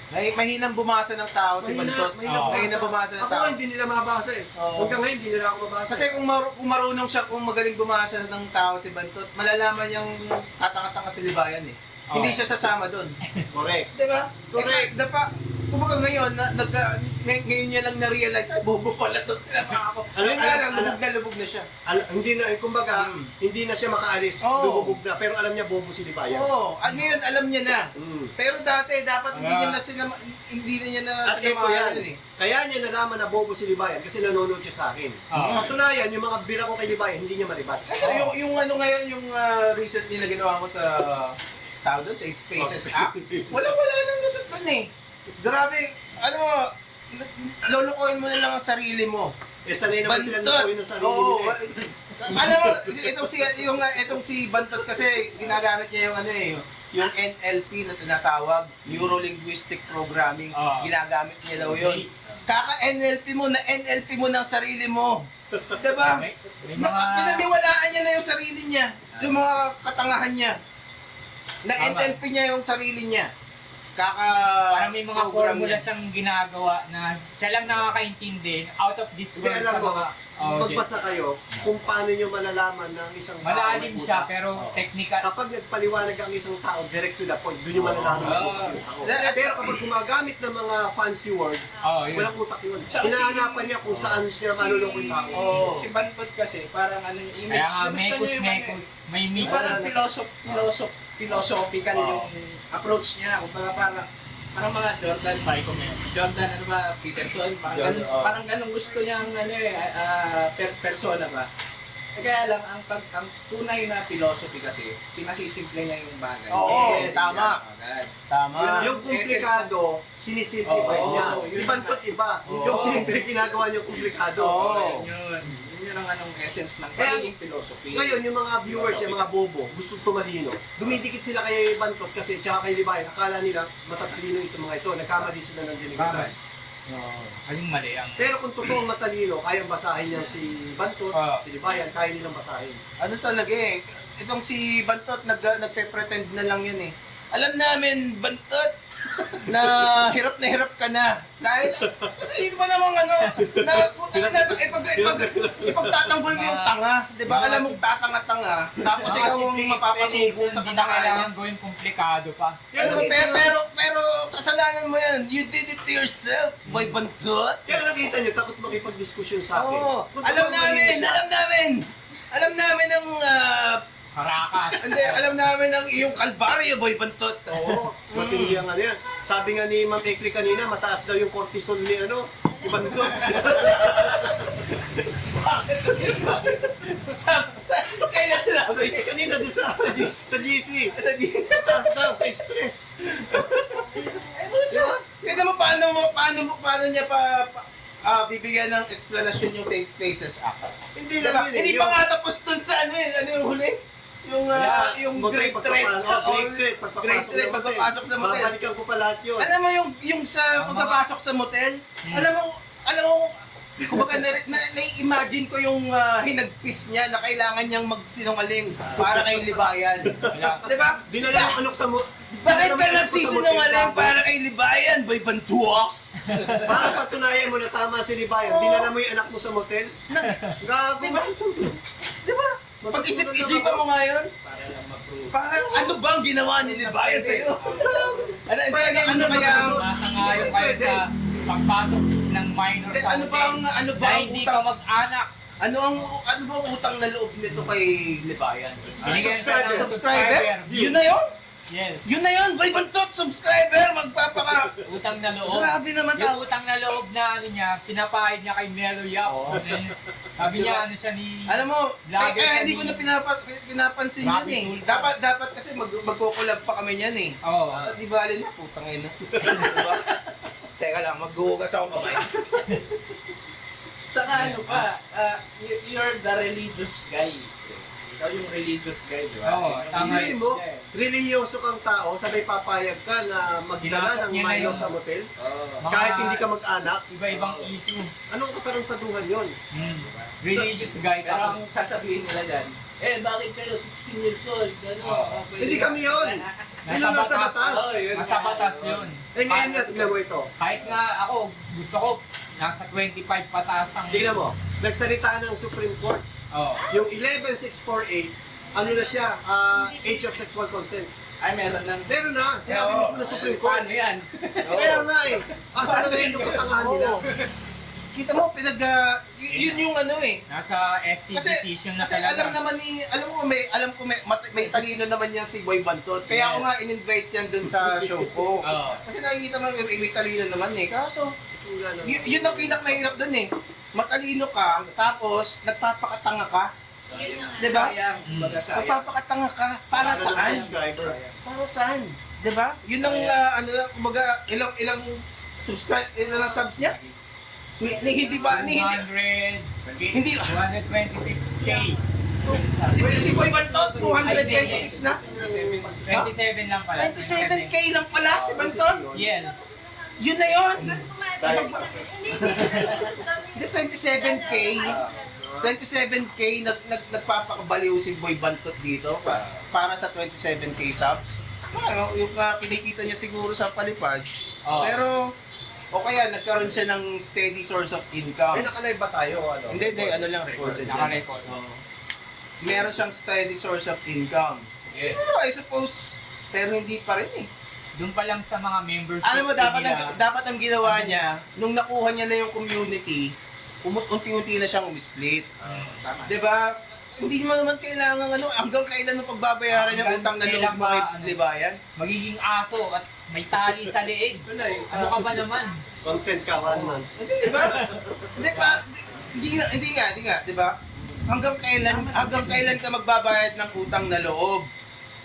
Mahinang bumasa ng tao si Bantot. Mahinang bumasa ng Ako tao. hindi nila mabasa eh. Oo. Hanggang ngayon, hindi nila ako mabasa. Kasi kung marunong siya, kung magaling bumasa ng tao si Bantot, malalaman niyang tatanga-tanga si Libayan eh. Hindi siya sasama doon. Correct. Di ba? Correct. Kumbaga ngayon, ngayon niya lang na-realize, ay, bobo pala to. Sinama ako. Ayun nga lang, lubog na siya. Hindi na, kumbaga, hindi na siya makaalis. Oo. Lumubog na. Pero alam niya, bobo si Libayan. Oo, ngayon alam niya na. Mm. Pero dati, dapat hindi niya na hindi na niya na At ito yan. sinamahan eh. Kaya niya nalaman na bobo si Libayan kasi nanonood siya sa akin. Oo. Patunayan, yung mga bira ko kay Libayan, hindi niya malibas. Yung ano ngayon, yung recently na ginawa mo sa tao doon, Safe Spaces app, wala nang lusot doon eh. Grabe, ano mo, lulukoyin mo na lang ang sarili mo. Eh, sanay naman sila Bantot! nakuhin ng sarili Oo, nila eh. alam mo, itong si Bantot kasi ginagamit niya yung ano eh, yung NLP na tinatawag, Neuro-Linguistic Programming, ginagamit niya daw yun. Kaka-NLP mo na NLP mo ng sarili mo. Diba? May mga... Pinaniwalaan niya na yung sarili niya, yung mga katangahan niya. Na Tama. NLP niya yung sarili niya. Parang may mga Kaka-program formula niya. siyang ginagawa na siya lang nakakaintindi out of this Hindi, world alam sa mo, mga... magbasa kayo kung paano nyo malalaman ng isang tao. Malalim may siya utak. pero technical. Kapag nagpaliwanag ang isang tao, direct to the point, doon yung malalaman ng utak yung tao. Pero kapag gumagamit ng mga fancy word, Yun. walang utak yun. Tsaka Hinahanapan niya kung saan siya malulong yung tao. Si Bantot kasi parang ano yung image. Kaya nga, Gusto niya yung ano eh. mekos-mekos. May mix. Parang philosophical yung approach niya. Kung parang mga Jordan, ano ba, Peterson, parang ganun gusto niyang ano persona ba. Kaya lang, ang tunay na philosophy kasi, pinasisimple niya yung bagay. Oo, tama. Agad. Tama. Yung komplikado, sinisimplify Oo, niya. yun. Ibang iba. Yung simple, ginagawa niya komplikado. Oo. Yun ang anong essence ng Kaya, pagiging philosophy. Ngayon, yung mga viewers, yung mga bobo, gusto tumalino. Dumidikit sila kay Bantot kasi tsaka kay Libayan. Akala nila matatalino itong mga ito. Nagkamali sila ng diligeran. Aling mali ang... Pero kung totoong matalino, kayang basahin niya si Bantot, si Libayan, kaya nilang basahin. Ano talaga eh, itong si Bantot, nagpe-pretend na lang yun eh. Alam namin, Bantot, na hirap ka na. Dahil, kasi yun pa namang ano, na ipagtatanggol mo yung tanga. Di ba? Alam mong tatanga-tanga, tapos ikaw mong mapapasubo sa Hindi na katangahan. kailangan gawing komplikado pa. Pero kasalanan mo yan. You did it to yourself, boy Bantot. Kaya nakita niyo, takot makipag-diskusyon sa akin. Oo. Kung Alam totoong mali namin! siya, Alam namin! Alam namin ang Caracas. hindi, alam namin ang iyong kalbaryo, Boy Bantot. Oo, matindi ang ano yan. Sabi nga ni Ma'am Ekli kanina, mataas daw yung cortisol ni ano, ibang ko. Bakit? Kailan sila? Sabi si kanina doon sa GC. Mataas daw sa stress. Eh, Bunso, tignan mo paano niya bibigyan ng explanation yung Safe Spaces Act. Hindi Diba? lang yun eh. Hindi pa nga tapos dun sa ano yung huli? Yung grade threat. Grade threat, pagpapasok sa motel. Babalikan ko pa lahat yun. Alam mo yung sa pagpapasok sa motel, alam mo, kumbaga na-imagine ko yung hinagpis niya na kailangan niyang magsinungaling para kay Libayan. Diba? Dinala yung anak sa mo. Bakit ka nagsisinungaling para kay Libayan, Boy Bantuok? Para patunayan mo na tama si Libayan, dinala mo yung anak mo sa motel? Gago. Diba? Diba? Pag-isip-isipan mo nga yun, Para lang ma-prove. parang ano bang ginawa ni Libayan sa'yo? Ano kaya? Nasangayon kayo sa pagpasok ng minor Hindi, sa ano ba ang- ano ba na ang hindi utang? ka mag-anak. Ano bang utang na loob nito kay Libayan? Binigyan ka ng Subscriber? Yun na yun? Yes. Yun na yun, Boy Bantot, subscriber, magpapaka... Utang na loob. Grabe naman Yung tao. utang na loob na ano niya, pinapahid niya kay Melo Yap. Oo. Sabi niya ano siya ni... Alam mo, Lagi kaya hindi ko kami- na pinapansin yun Grabe eh. tulpa. Dapat kasi magkukulab pa kami niyan eh. Oo. Di ba alin na, putang ina. Diba? Teka lang, maghuhugas ako kamay. Tsaka ano pa, you're the religious guy. Ikaw yung religious guy, di ba? Oo, tama Hindi yun. mo, religyoso kang tao, sabay papayag ka na magdala ng Yun na minor yun. sa motel, Oo. Mga kahit hindi ka mag-anak. Iba-ibang issue. Anong kataruntaduhan yun? Religious guy Pero ka. ang sasabihin nila dyan, bakit kayo 16 years old? Oo. Pwede Hindi kami yun. Yun ang nasa batas. Oo, yun. Nasa batas yun. Eh ngayon nga, tignan mo ito. Kahit nga ako, gusto ko, nasa 25 pataas ang... Tignan mo, nagsalita ng Supreme Court. Oo. Yung 11648, ano na siya, age of sexual consent. Ay, meron lang. Meron na, sinabi Oo. mismo ng Supreme Court. Paano yan? Kaya nga eh, asa na ngayon yung katangahan nila? Oo. Kita mo, yun yung ano eh. Nasa SC Kasi, decision na kasi talaga. alam ko may talino naman yan si Boy Bantot. Kaya ako Yes. nga in-invite yan dun sa show ko. Oo. Kasi nakikita mo may talino naman eh. Kaso, yun ang pinakamahirap dun eh. Matalino ka, tapos nagpapakatanga ka. Yun yung Diba? Sayang. Baga sayang. Nagpapakatanga ka. Para saan? Subscriber. Para saan? Diba? Yun ang, kumbaga, ilang subs niya? Hindi ba? Hindi. 226K. Si Boy Bantot, 226 na? 27 lang pala. 27K lang pala si Bantot? Yes. Yun na yun! Hindi, Hindi, 27K. 27K, nagpapakabaliw si Boy Bantot dito para sa 27K subs. Yung kinikita niya siguro sa palipad. Oo. Pero, o kaya nagkaroon siya ng steady source of income. Eh, nakalive ba tayo? Ano? Hindi, ano lang, recorded yan. Naka-record. Meron siyang steady source of income. Yes. Pero I suppose, pero hindi pa rin eh. Doon pa lang sa mga membership Alam mo, nila. dapat ang ginawa niya, nung nakuha niya na yung community, unti-unti na siyang umisplit. Tama. Diba? Hindi mo naman kailangan hanggang kailan mo pagbabayaran yung utang na loob mo kay Libayan? Magiging aso at may tali sa leeg. Wala eh. Ano ka ba naman? Content ka, one man. Hindi, diba? Hindi nga, diba? Hanggang kailan ka magbabayad ng utang na loob?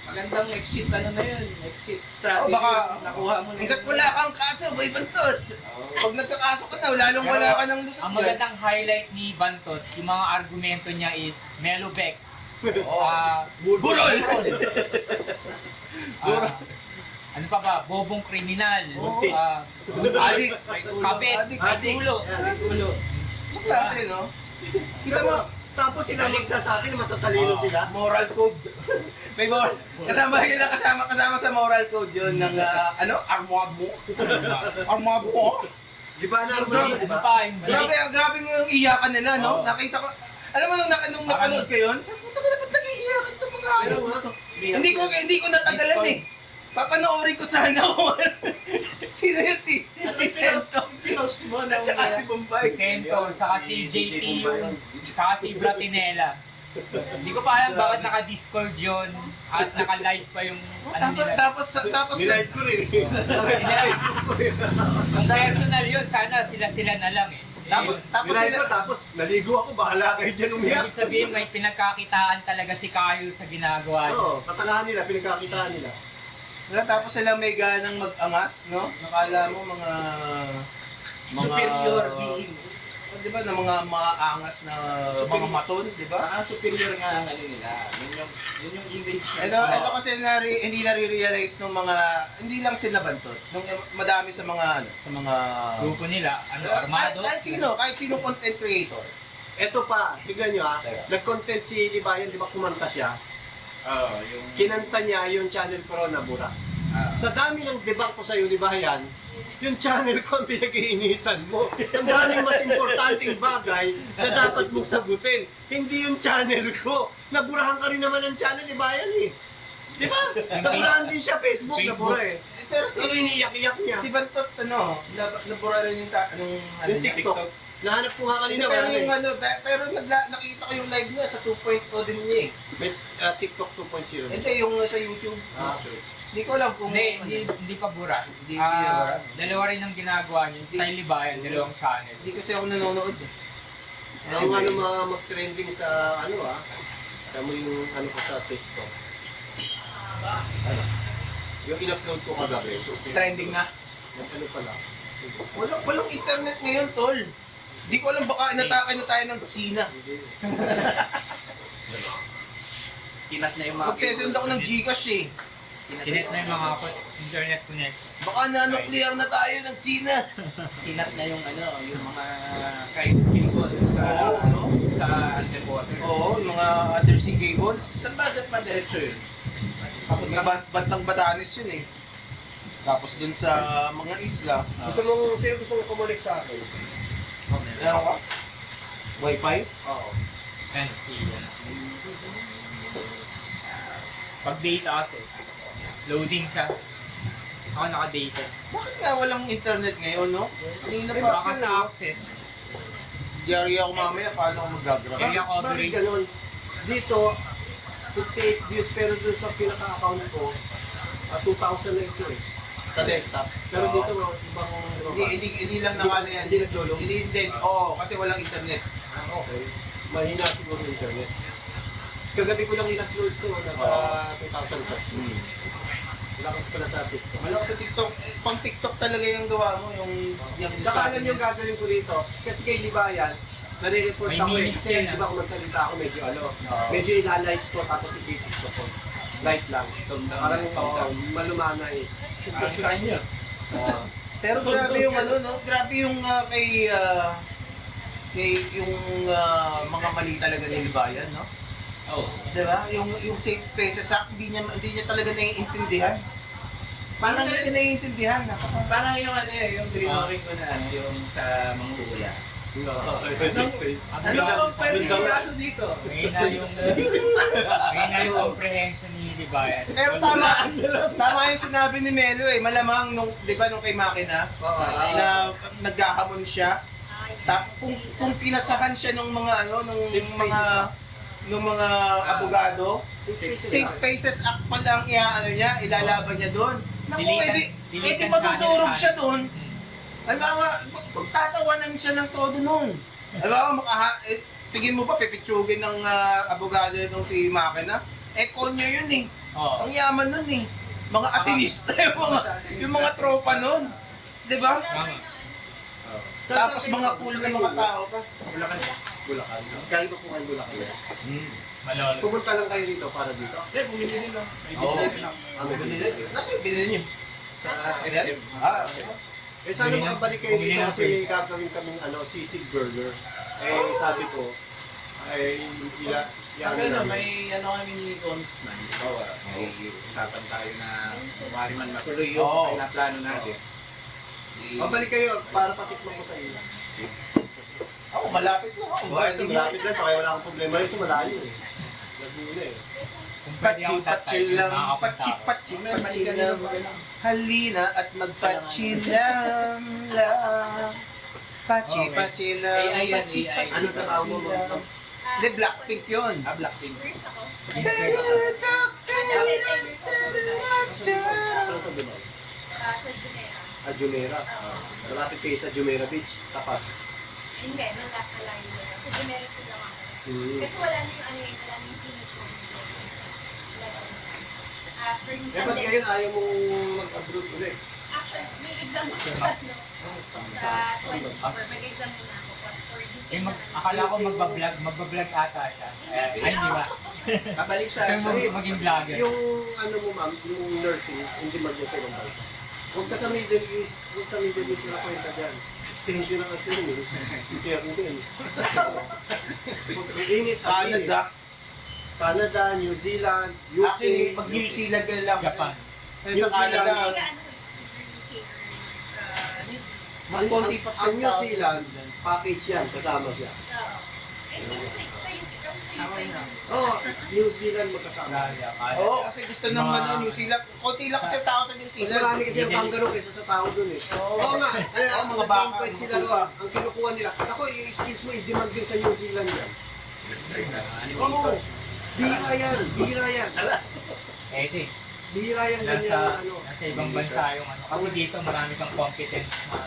Magandang exit na yun. Exit strategy. Baka nakuha mo na hanggat wala kang kaso, Boy Bantot. Pag nagkakaso ka na, lalong wala ka ng lusot Ang dyan. magandang highlight ni Bantot, yung mga argumento niya is Melo Bex. Burol! Ano pa ba? Bobong kriminal. Buntis. Adik. Kabit. May tulo. May tulo. Ang klase, no? Kita mo, Tapos sila magsasabi na matatalino sila. moral code. May moral. Kasama sa moral code yun ng, armag mo. Armag mo. Di ba na? Ano pa? Grabe mo yung iyakan nila, no? Oo. Nakita ko, alam mo nung napanood ko yun, sabi ko, ba't nag-iiyakan itong mga ayaw mo? Hindi ko natagalan eh. Papanoorin ko sana kung sino yun si Sento. Pinost mo na At saka si Bombay. Si Sento, saka si JT, saka si Bratinela. Hindi ko pa alam bakit naka-Discord yun at naka-live pa yung ano nila. Tapos Nilive ko rin. Kung personal yun, sana sila-sila na lang eh. tapos Nilive ko, sila, tapos naligo ako, bahala kayo dyan umiyak. Ibig sabihin may pinagkakitaan talaga si Kyle sa ginagawa niya. Oo, katangahan nila, pinagkakitaan nila. tapos sila may ganang mag-angas, no? Nakala mo mga Superior beings. Di ba, na mga angas na mga maton, di ba? Superior nga ang ano nila. Yun yung image na. Ito kasi hindi nare-realize ng mga, hindi lang sila bantot. Nung madami sa mga, Grupo nila, armado. kahit sino content creator. Eto pa, tignan nyo ha, nag-content si Libayan, di ba kumanta siya? Yung... Kinanta niya yung channel ko na bura. Sa dami ng debunk ko sa'yo, Libayan, yung channel ko ang pinag-iinitan mo. Ang daming mas importanteng bagay na dapat mong sagutin. Hindi yung channel ko. Naburahan ka rin naman ng channel, Libayan eh. Di ba? Naburahan din siya, Facebook, nabura eh. Pero si, Ano iniyak-iyak niya? si Bantot, nabura rin yung TikTok. Nahanap ko nga kanina. Pero yung eh. pero nakita ko yung live niya sa 2.0 din niya eh. May TikTok 2.0. Hindi, yung sa YouTube. Okay. Hindi ko alam kung... Hindi pa bura. Hindi bura. Dalawa rin ang ginagawa niya. Style Libayan, dalawang channel. Hindi kasi ako nanonood eh. Ang ano mga mag-trending sa ano kamo yung ano ko sa TikTok. Ano? Yung in-upload ko kagabi. Trending na. Yung ano pala. Walang internet ngayon, tol. Hindi ko alam, baka inatake na tayo ng China. Kinat na yung mga... Magsesend ako ng Gcash eh. Kinet na yung mga internet connection. Baka na-nuclear na tayo ng China. Kinat na yung ano, yung mga cable sa Oo, ano, sa underwater. Oo, yung mga undersea cables. Saan ba dapat madiretso yun? Bantang Batanes yun eh. Tapos dun sa mga isla. Sino gusto mong kumunik sa akin? Ano ka? Wi-Fi? Oo. And si pag data kasi, loading siya. Ako naka-data. Bakit nga walang internet ngayon, no? Kanina pa. Baka sa access. Diary ako mamaya, paano ako mag-grab? Area Bakit coverage. ganun? Dito, 58 views pero dun sa pinaka-account ko, 2,000 na ito eh. Sa desktop. Pero Oo. dito, ibang... Hindi lang nakano yan. Hindi nagdulong? Hindi. Oo, kasi walang internet. Okay. Mahina siguro yung internet. Kagabi ko lang in-upload ko, nasa 2,000 plus. Lakas pala sa TikTok. Malakas sa TikTok. Pang TikTok talaga yung gawa mo, yung Saka alam yung gagawin ko dito, kasi kay Libayan, nare-report May ako eh. minutes Kasi yan, di ba kung magsalita ako, medyo Oo. medyo ilalight ko tapos i-TikTok ko. Light lang. Parang malumana eh. Ang sa inyo. Pero grabe yung ano, no? Grabe yung kay yung mga mali talaga ni Libayan, no? Oh. Diba? Yung safe spaces act, hindi niya talaga naiintindihan. Parang hindi niya naiintindihan. Parang yung ano eh, yung drawing ko na ano, yung sa mga hula. Ano bang pwede yung kaso dito? May na yung comprehension ni Libayan. Pero tama yung sinabi ni Melo eh. Malamang nung, di ba nung kay Makina, na naghahamon siya. Kung pinasahan siya ng mga mga abogado, Safe Spaces Act pa lang ilalaban niya doon. Naku, edi madudurog siya doon. Halimbawa, magtatawanan siya ng todo noon. Halimbawa, tingin mo pa, pipitsugin ng abogado nung si Makina? Konyo yun eh. Oo. Ang yaman nun eh. Mga atinista yung mga tropa nun. Di ba? Tapos mga cool na mga tao pa. Bulacan. Kaya ko po kayo Bulacan. Malolos. Pumunta lang kayo dito para dito. Bumili din lang. May Oo. bibili lang. Nasa yung binili niyo? Sa SM. SM. Okay. Eh sana Bumili ng- makabalik kayo bumili dito ng kasi may gagawin kaming sisig burger. Sabi ko, ay Kasi na, may ano kami ni Congressman. Bawa, may usapan tayo na kumari man matuloy yung Oo. pinaplano natin. Mabalik kayo para patikman ko sa inyo. Ako, malapit lang ako. Bakit ito malapit lang, kaya wala akong problema. Ito malayo eh. Laguna eh. Kung pwede ako Patsi-patsi tatay, lang. makakapunta ako. Patsi-patsi lang. Halina at magpatsi lang. Patsi-patsi lang. AI yan, patsi-patsi AI. Ano tawag mo lang. mga Hindi, Blackpink yun. Blackpink. Nurse ako. Saan sa Dubai? Sa Jumeirah. Jumeirah. Oo. Malapit kayo sa Jumeirah Beach. Tapat. Hindi, malayo na. Sa Jumeirah ko lang ako. Hmm. Kasi wala na yung ano yun, wala na yung clinic ko. After yung Eh, ba't ngayon ayaw mong mag-abroad ulit? Actually, may exam ako sa ano. Sa 24, may exam na ako. But for UK Eh, naman. akala ko magbablog ata siya. Ay, hindi ba? Kabalik siya. Kasi maging vlogger. Yung ano mo ma'am, yung nursing, hindi mag-yung sa ibang bansa. Huwag ka sa Middle East, huwag sa Middle East na kwenta dyan. Extension ng atin eh. Kaya kung din. Init ang init. Canada. Canada, New Zealand, UK. Actually, pag New Zealand ka lang. Japan. Kasi sa Canada, Hindi ka ano, UK or New Zealand. mas konti pa ang New Zealand, package yan, kasama siya. Oo. I think sa UK, kasi sa UK na. Oh, New Zealand magkasama. Australia, Canada. Oo, kasi gusto ng New Zealand. Konti lang kasi tao sa New Mas Zealand. marami kasi ang kangaroo kaysa sa tao dun eh. Oo nga, ay, ang mga bangkwit sila doon, ang kinukuha nila. Ako, yung skills mo, i-demand din sa New Zealand yan. Oo, bihira yan, bihira yan. Eh, di. Bihira yan ganyan, ano. Nasa ibang bansa yung ano. Kasi dito marami kang competence na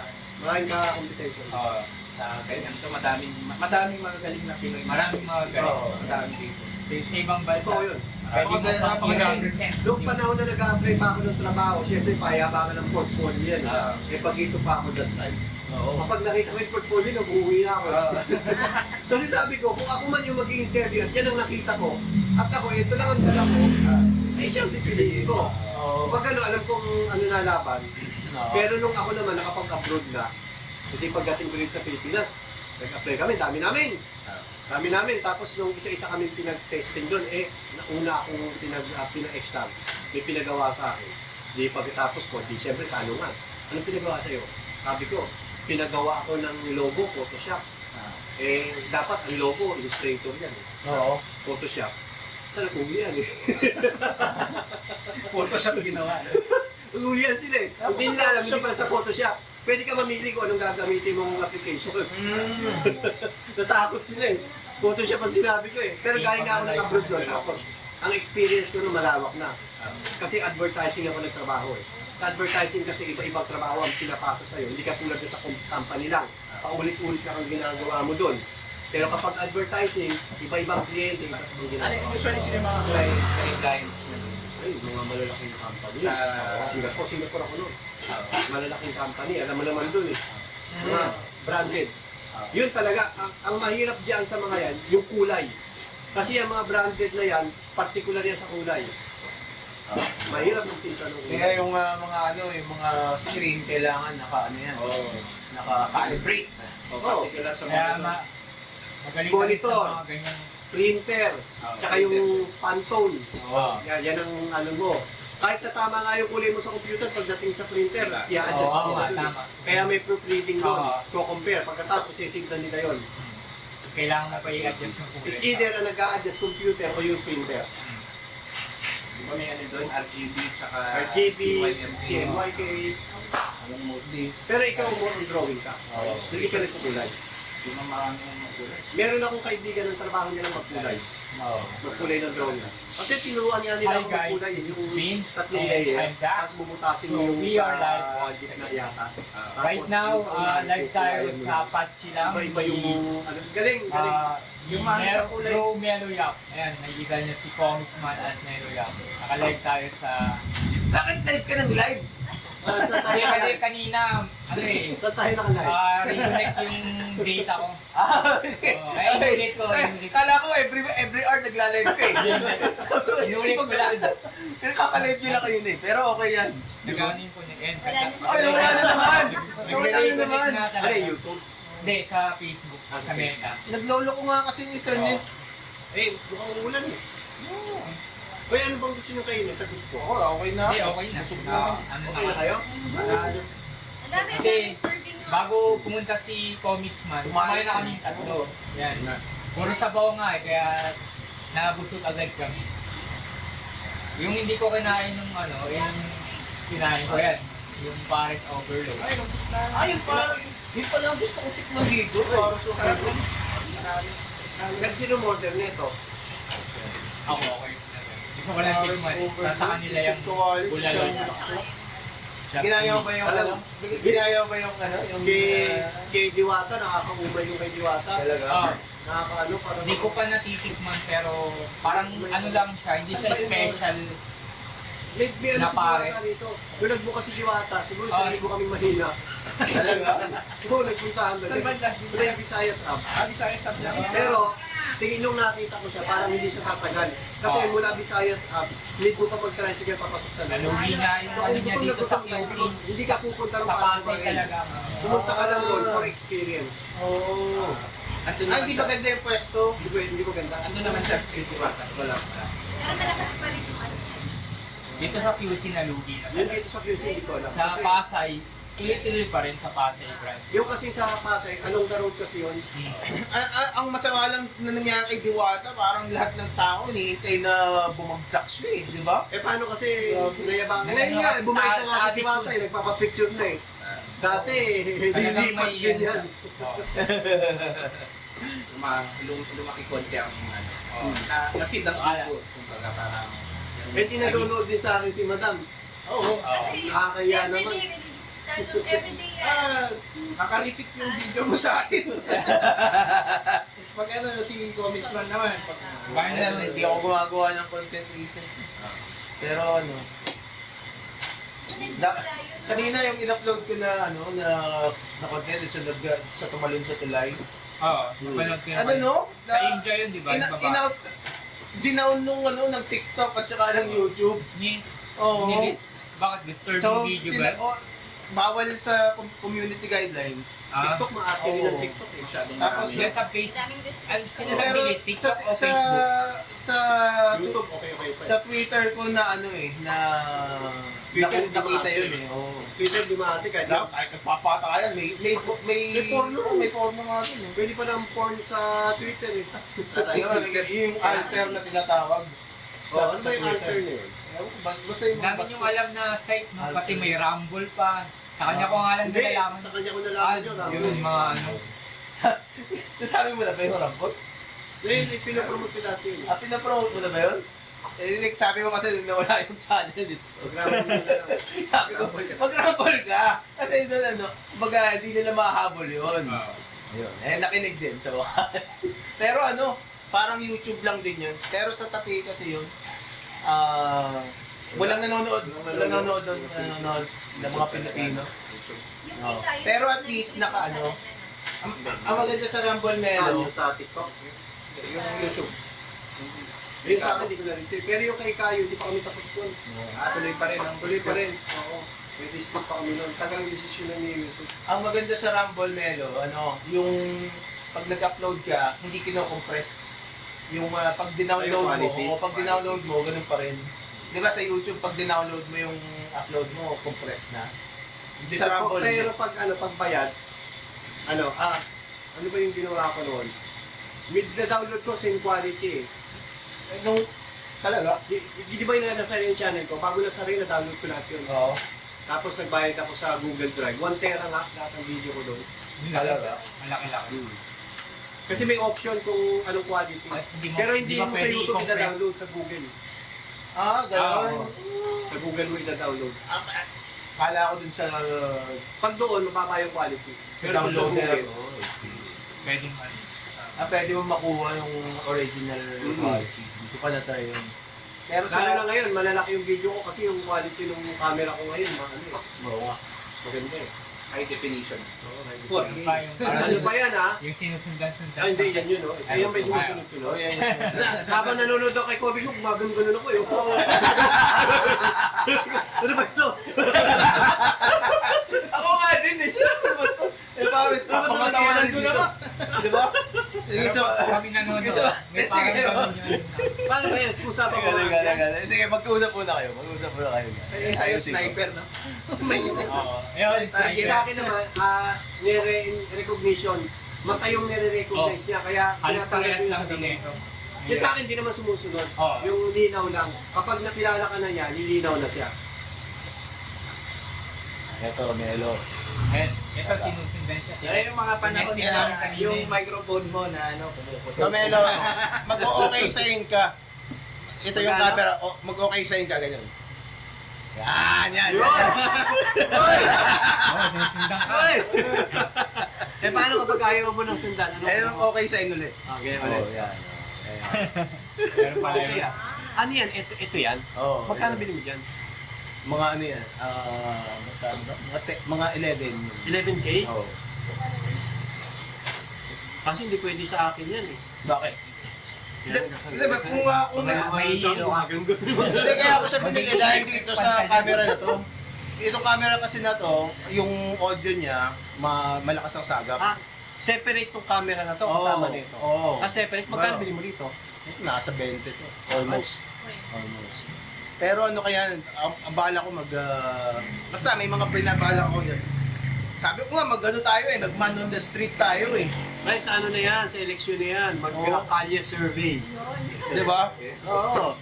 Maraming ka competition. sa ganyan. Ganyan to, madaming magagaling na Pinoy. Maraming mga ganyan. Oo, Madami dito. Sa ibang bansa, Totoo yun. pwede mo pang Napakagaling. i-represent. Noong panahon na nag-a-apply pa ako ng trabaho, syempre payabangan ng portfolio yan. Eh pag ito pa ako that time. Oo. Kapag nakita ko yung portfolio, nag-uwi na ako. Kasi sabi ko, kung ako man yung mag-interview at yan ang nakita ko, at ako, ito lang ang dala ko, eh siyang pipiliin ko. Pag ano, alam kong ano nalaban. Pero nung ako naman nakapag-abroad na, hindi pagdating ko rin sa Pilipinas, nag-apply kami, dami namin. Tapos nung isa-isa kami pinag-testing doon, eh, nauna akong pinag-exam. May pinagawa sa akin. Di pagkatapos ko, di syempre tanungan. Anong pinagawa sa'yo? Sabi ko, pinagawa ako ng logo, Photoshop. Eh, dapat ang logo, Illustrator yan. Oo. Photoshop. Talagang uli yan eh. Photoshop ginawa. Uli yan sila eh. Hindi nila alam, hindi pala sa Photoshop. Pwede ka mamili kung anong gagamitin mong application. Natakot sila eh. Photoshop ang sinabi ko eh. Pero galing na ako ng abroad doon. Tapos, ang experience ko nung malawak na. Kasi advertising ako nagtrabaho eh. Sa advertising kasi iba-ibang trabaho ang pinapasa sa'yo. Hindi ka tulad sa company lang. Paulit-ulit lang ang ginagawa mo doon. Pero kapag advertising, iba-ibang kliyente, iba-ibang Ano ginagawa. usually sila yung mga clients nyo? Ay, mga malalaking company. Sa- Singapore ako noon. Malalaking company, alam mo naman doon eh. Mga branded. Yun talaga, ang mahirap diyan sa mga yan, yung kulay. Kasi yung mga branded na yan, particular yan sa kulay. Mahirap ng tinta ng kulay. Kaya yung yung mga screen kailangan naka-calibrate. Particular sa Kaya mga magaling ka rin sa Monitor. mga ganyan. Printer, tsaka yung Pantone. Oo. Yan ang ano mo. Kahit na tama nga yung kulay mo sa computer, pagdating sa printer, i-adjust Oo, mo nga, dun eh. tama. Kaya may proofreading doon. Oo. compare Pagkatapos, sisignan nila yon. Kailangan mo pa i-adjust yung kulay. It's either na nag-a-adjust computer o yung printer. Di ba may ano doon? RGB tsaka RGB, CYMK. CMYK. Anong mode? Pero ikaw mo ang drawing ka. Doon ikaw nagkukulay. Di ba marami yung magkulay? Meron akong kaibigan ng trabaho niya ng magkulay. Magkulay ng drawing. Kasi tinuruan niya nila Hi ang guys, magkulay. this is Yung Vince tatlong and layer. I'm Dak. Tapos bubutasin So, mo yung we sa are live. gitna yata. Right now, live tayo sa Patchi lang. Iba yung ano, galing. Yung Bro Melo Yap. Ayan, nakikita niyo si Comicsman at Melo Yap. Naka-live tayo sa... Bakit live ka ng live? Saan Kasi tayo kanina, ano eh, Saan tayo naka-live? reconnect yung data ko. Kaya inulit ko. Kala ko every hour nagla-live ka eh. Inulit ko lang. Pero kakalive nyo lang kayo eh. Pero okay yan. Nag-anin ko na yan. Wala na. Ay, wala na naman! Wala na naman! na Ano talaga. yung YouTube? Hindi, sa Facebook, sa Meta. Naglolo ko nga kasi yung internet. Eh, mukhang ulan eh. Uy, ano bang gusto nyo kayo? Sagot ko. Oo, okay na. Hindi, okay na. Busog na. Ano Okay na kayo? Ang dami Kasi, serving mo. bago pumunta si Comicsman, Kumain kumain na kami tatlo. Yan. Puro sabaw nga eh, kaya nabusog agad kami. Yung hindi ko kinain nung ano, yung kinain ko yan. Yung Paris Overload. Ay, yung parang, yun pala ang gusto ko tikman dito. Parang so Si Nagsinomorder nito. Ako, okay. Gusto ko lang tikman. Nasa kanila yung bulalo. Ginaya ba yung Alam, ginaya ba yung ano? Yung Kay Diwata, nakakaumay yung kay Diwata. talaga? Oh, Nakakaano, parang... hindi ko pa natitikman pero parang ano lang siya, hindi siya special. May ano Na si Diwata pares. dito. Yung nagbukas si Diwata, siguro sa libo kami mahina. Talaga? Oo, nagpuntahan doon. Saan banda? Ito yung Visayas Hub. Bisaya sa Pero, tingin nung nakita ko siya, parang hindi siya tatagal. Kasi Oo. mula Visayas Hub, need mo pa mag-tricycle papasok sa loob. Nalugi na yung ano niya dito sa QC. Hindi ka pupunta ng Sa Pasay talaga. Pumunta ka lang doon for experience. Oo. Andun Ah, naman hindi siya. maganda yung pwesto. Hindi ko ganda. Andun naman siya. Diwata. Wala. Pero malakas pa rin yung ano. Dito sa QC nalugi na. Yung dito sa QC, hindi ko alam. Sa Kasi- Pasay, tuloy-tuloy pa rin sa Pasay branch. Yung kasi sa Pasay, anong road kasi yun? Ang masama lang na nangyari kay Diwata, parang lahat ng tao hinihintay na bumagsak siya eh, di ba? Eh paano kasi nayabang? Nagano Ngayon nga, kasi bumalik na sa nga si attitude. Diwata eh, nagpapapicture na eh. Dati, Talagang lilipas may din yan yan. siya. Oo. Lumaki konti ang ano. Na-feed ang ego. Kumbaga parang... Eh, tinanonood din sa akin si Madam. Oo. Oo. Nakakaya naman. Everyday yan. Nakaripit yung video mo sa akin. Tapos pag ano, si Comics Man naman. Kaya na Ayan, hindi ako gumagawa ng content recent. Pero ano, kanina yung in-upload ko na ano na content sa Tumalon sa Tulay. Oo, mapanood ko Ano naman. no? Sa India yun, di ba? Yung baba. Dinown nung ano ng TikTok at saka ng YouTube. Oo. Bakit disturbing So, video ba? bawal sa community guidelines. Ah, TikTok, maarte rin ang TikTok eh. Masyadong Tapos, marami. Sila sa Facebook. Daming Ano discount. sila Pero nagbigay? TikTok o Facebook? sa YouTube, okay pa sa Twitter ko na ano eh, na Twitter, nakita di yun eh. Oo. Twitter, di maarte kahit Dapat kahit nagpapata ka yan, may May porno. may porno nga dun eh. pwede pa ng porn sa Twitter eh. Yun yung alter na tinatawag Oh, ano ba yung alter na yun? Ewan ko, basta yung Dami nyo alam na site, no? Pati may Rumble pa. Sa kanya ko nga lang Hindi, nalalaman. sa kanya ko nalaman yun. Yun, mga ano. Nasabi mo na ba yung rampot? Ngayon, pinapromote ko dati yun. Pinapromote mo na ba yun? Sabi mo kasi nawala yung channel dito. Programmer mo na lang. Sabi ko, mag-rampol ka. Kasi doon ano, baga hindi nila mahabol yun. Ayun. Nakinig din sa wakas. Pero ano, parang YouTube lang din yun. Pero sa Tapi kasi yun, walang nanonood doon, ng mga Pilipino. Yung Oo. kita, yung Pero at mga least nagsisimula naka ano, na- ang maganda sa Rumble Ano Melo, sa TikTok? Yung YouTube. Yung sa akin, di ko na rin. Pero yung kay Kayo, di pa kami tapos doon. Tuloy pa rin ang Tuloy pa rin. Oo. May dispute pa kami noon. Tagal ang desisyon na ni YouTube. ang maganda sa Rumble Melo, ano, yung pag nag-upload ka, hindi kino-compress. Yung pag Yung dinownload quality. mo, o pag dinownload mo, ganun pa rin. Di ba sa YouTube, pag dinownload mo yung upload mo, compress na. Hindi sa Rumble, Pero pag pag bayad, ano ba yung ginawa ko noon? Mid-download ko, same quality eh. nung, talaga, Di ba yung nasa yung channel ko? Bago nasa rin, na-download ko lahat yun. oo, Tapos nagbayad ako sa Google Drive. 1 tera nga lahat ng video ko doon. talaga. Malaki-laki. Kasi may option kung anong quality. At hindi mo- Pero hindi hindi ba mo sa pwede YouTube i-compress? ida-download sa Google. Gano'n. Oo. Sa Google mo ida-download. Kala ko dun sa, Pag doon, mababa yung quality. sa Pero kung downloader. Google, Pwede man. Pwede mo makuha yung original quality. Hindi ko pa na-try yun. Pero Lalo na sa, ngayon, malalaki yung video ko kasi yung quality ng camera ko ngayon, oo nga. maganda eh. high definition. Oh, Ano pa yung, ano pa yan ha? yung sinusundan-sundan. Ah, hindi, yan yun oh. Ayan ba yung Oh, sumusunod-sunod? yan yung sinasabi. Habang nanonood ako kay Kobe ko, gumagano-ganon ako eh. Ano ba ito? Ako nga din eh. Sino ba ito? Paris, papangatawanan ko na nga. Di ba? Yung isa, Kami nanonood. Isa- May sige, parang ganun yun. Paano ba yan? Usapan ko Teka, nga. teka. Sige, mag-uusap muna kayo. Mag-uusap muna kayo. Ayun sa'yo, sniper, no? Oo. Ayun, Sa sniper. akin naman, nire-recognition. Mata yung nire-recognize niya, kaya Halos tinatanggap parehas ko lang sa din eh. gamit. Kaya sa akin, di naman sumusunod. Oo. Yung linaw lang. Kapag nakilala ka na niya, lilinaw na siya. Ito, Melo. Ayan, ito sinusundan siya. Kaya yung mga panahon Tinesting namin na kanina yung eh. microphone mo na ano, pumuputok. Melo, mag-okay sign ka. Ito yung Magkano? camera, mag-okay sign ka, ganyan. Yan, yan, Yun! yan. Oh, sinusundan ka. Ay! Eh, paano kapag ayaw mo ng sundan? Ano? Ayun, okay sign ulit. Okay, Oh, ulit. yan. Pero pala Okay, yun. ano yan? Ito yan? Oh, Magkano ayun. bilhin mo dyan? Mga ano yan? Magkano ba? Mga 11. 11K? Oh. Kasi hindi pwede sa akin yan eh. Bakit? Hindi ba, kung May hilo ka. Hindi, kaya ako siya binili dahil dito sa camera na to. Itong camera kasi na to, yung audio niya, malakas ang sagap. Ah, separate tong camera na to, Oo, kasama nito. oo. Ah, separate. Magkano Well, bilhin mo dito? Nasa 20 to. Almost. Pero ano kaya, ang bala ko basta may mga pinabala ko yan. Sabi ko nga, mag-ano tayo nag-man on the street tayo Ay, sa ano na yan? Sa eleksyon na yan. Mag-kalye survey. Di ba? Oo.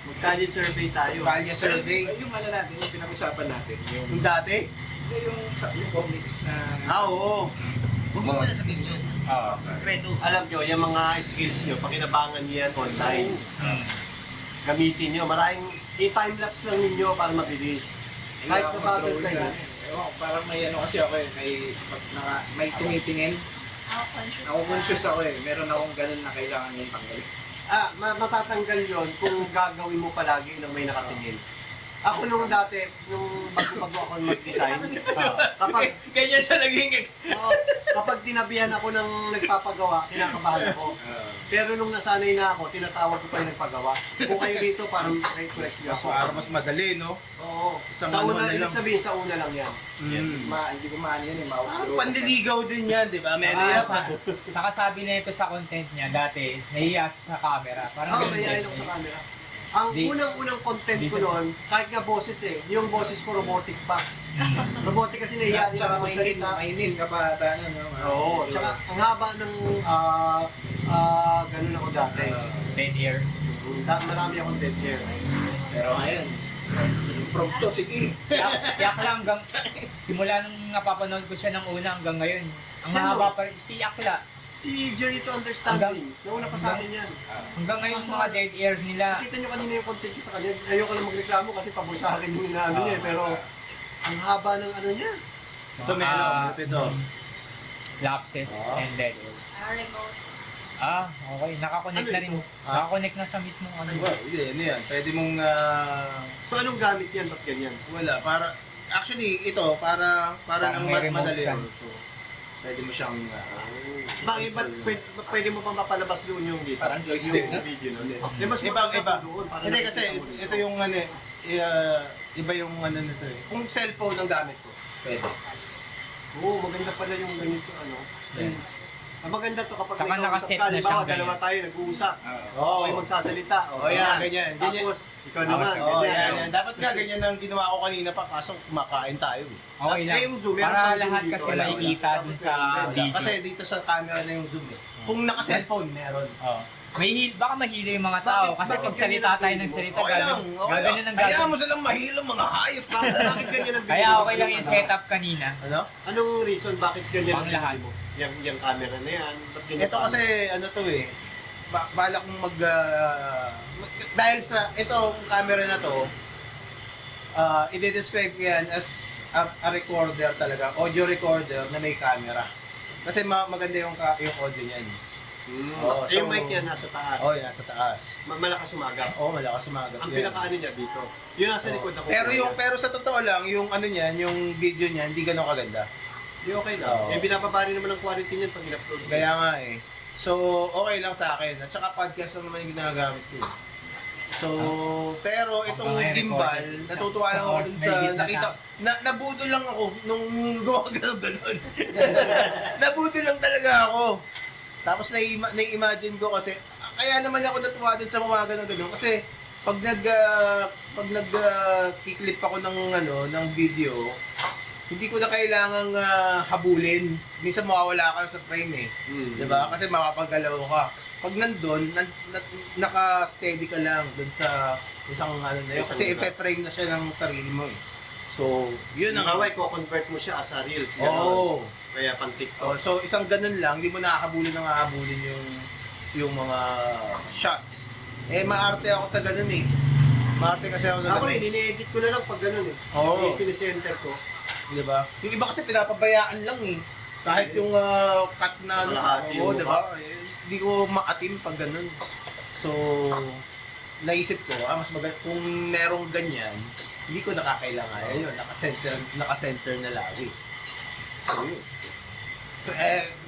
Mag-kalye survey tayo. Kalye survey. Yung ano natin, yung pinag-usapan natin, Yung dati? yung comics na... Oo. Huwag mo muna sabihin yun. Oo. Sekreto. Alam nyo, yung mga skills nyo, pakinabangan nyo yan online. Hmm. Gamitin nyo. Maraming i-timelapse lang ninyo para mabilis. Kahit kabagal kayo. Parang may ano kasi ako may tumitingin. Ako conscious ako meron akong ganun na kailangan yung tanggalin. Matatanggal yon kung gagawin mo palagi ng may nakatingin. Ako nung dati, nung bago ako mag-design, kapag Ganyan siya naging Oo, kapag tinabihan ako ng nagpapagawa, kinakabahan ako. Pero nung nasanay na ako, tinatawag ko pa yung nagpagawa. Kung kayo dito, parang correct nyo mas, ako. mas madali, no? Oo. Isang Sa manual una, na ibig lang. sabihin sa una lang yan. Hindi ko maano yun Pandiligaw din yan, di ba? May ano yan. Saka sabi na ito sa content niya, dati, nahiya siya sa camera. Parang Oo, ganun may din. ako sa camera. Ang Di- unang-unang content di ko sa- noon, kahit nga boses yung boses ko robotic pa. Robotic kasi nahiya din Tsaka ako magsalita. mainin ka pa tanan, no? Oo, tsaka ang haba ng ganun ako dati. 10 year. Marami akong dead hair. Pero ngayon, from to, sige. Si Akla hanggang, simula nung napapanood ko siya ng una hanggang ngayon. Ang Sino? mahaba pa rin, si Akla. Si Journey to Understanding. Nauna pa sa akin yan. Hanggang ngayon yung mga dead air nila. Nakita nyo kanina yung content ko sa kanya. Ayoko lang magreklamo kasi pabor sa akin yung inaano niya. Pero ang haba ng ano niya. Ito, Melo. Ito. Lapses and dead airs. Remote. Okay. Nakakonect Ano na rin. ito? Nakakonect na sa mismong ano. Diba? Hindi, ano yan. Pwede mong, So anong gamit yan? Ba't ganyan? wala. Actually, ito, para Parang nang may remote madali. siya. So, pwede mo siyang, Bakit ba't pwede mo pang mapalabas doon yung dito? Parang joystick, no? Yung video nun. Di mas Ibang maganda iba. pa doon para Hindi nakikita kasi, mo dito. ito yung ano, iba yung ano nito Kung cellphone ang gamit ko, pwede. Oo, maganda pala yung ganito ano. Yes. Ang maganda to kapag Saka may kausap nakaset ka, na halimbawa, siyang dalawa ganyan. tayo nag-uusap. Oo. May magsasalita. Oh, yan, ganyan. Tapos, ikaw naman. Oh, ganyan. yan. Dapat nga ganyan ang ginawa ko kanina pa, kaso kumakain tayo. Okay lang. Eh, yung zoom, meron Para pang zoom lahat dito. kasi Wala, makikita dun sa video. Kasi dito sa camera na yung zoom Kung naka-cellphone, meron. Baka mahilo yung mga tao kasi Bakit pag salita ganyan tayo ang ng feeling salita, Okay lang, okay lang. gaganon ang Kaya gagawin. mo silang mahilo, mga hayop. Bakit ganyan ang Kaya binili mo? okay lang yung setup kanina. Ano? Anong reason bakit ganyan Pang lahat. binili mo? Yung camera na yan. Ba't ganyan Ito kasi, ano to balak kong dahil sa, ito, camera na to, i-describe ko yan as a recorder talaga, audio recorder na may camera. Kasi maganda yung audio niyan. Oo, Eh, yung mic yan nasa taas. Oh, nasa taas. Malakas umagap. Oo, malakas sumagat. Ang yan. pinakaano niya dito. Yun nasa likod ako. Pero sa totoo lang, yung ano niyan, yung video niyan, hindi gano'ng kaganda. Di okay lang. Oo. Eh, binababa rin naman ng quality niyan pag in-upload. Kaya nga So, okay lang sa akin. At saka podcast lang naman yung ginagamit ko. So, pero itong Hanggang ngayon, gimbal, recorded. natutuwa lang ako dun sa May gitna nakita. Nabudol lang ako nung gumagano-ganon. Nabudol lang talaga ako. Tapos na-imagine ko kasi, kaya naman ako natuwa dun sa mga gano'n kasi pag kiklip ako ng video, hindi ko na kailangang habulin. Minsan mawawala ka sa frame Di ba? Kasi mapapagalaw ka. Pag nandun, naka-steady ka lang dun sa isang ano na yun. Kasi ipe-frame na siya ng sarili mo So, yun ang... Halimbawa, i-convert mo siya as a reels. Oo. Oh. Kaya pang TikTok. So, isang ganun lang, hindi mo nakakabulin ng aabulin yung mga shots. Eh, maarte ako sa ganun eh. Maarte kasi ako sa Ako ganun. ini-edit ko na lang pag ganun eh. Oo. Sinisenter ko. Di ba? Yung iba kasi pinapabayaan lang eh. Kahit yung cut na ano, Kalahati oo, yung di ba? Eh, hindi ko maatim pag ganun. So, naisip ko, mas maganda kung merong ganyan, hindi ko nakakailangan. Ayun, naka-center na lagi. So, yun.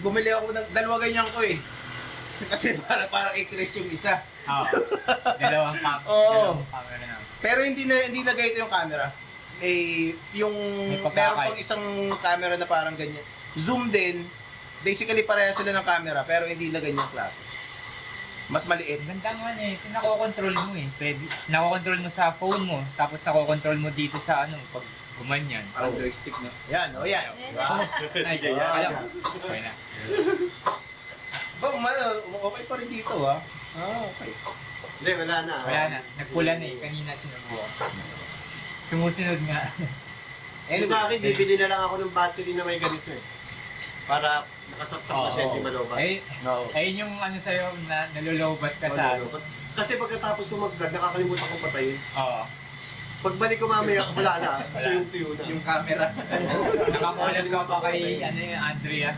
Bumili ako ng dalawa ganyan ko eh. Kasi para i-trace yung isa. Oo. Dalawang Oo. camera na. Pero hindi na ganito yung camera. Eh, yung May meron pagkakay. pang isang camera na parang ganyan. Zoom din. Basically pareha sila ng camera pero hindi na ganyang klase. Mas maliit. Ganda nga eh, nakokontrol mo eh. Pwede, nakokontrol mo sa phone mo, tapos nakokontrol mo dito sa ano, pag gumanyan. Parang joystick na. Yan, o yan. Diba? Ay, alam. Okay na. Okay pa rin dito ha. Okay. Hindi, wala na. Wala na. Nagpula na eh. Kanina sinubukan. Sumusunod nga. Anyway, sa akin, bibili na lang ako ng battery na may ganito eh. Para nakasaksak na siya, hindi malobat. No. Ayun yung ano sa'yo, na nalolobat ka sa ano. Kasi pagkatapos ko mag-vlog, nakakalimutan kong patayin. Oo. Pagbalik ko mamaya, wala na. Tuyong-tuyo na. Yung camera. Nakamulat ka pa kay ano yung Andrea.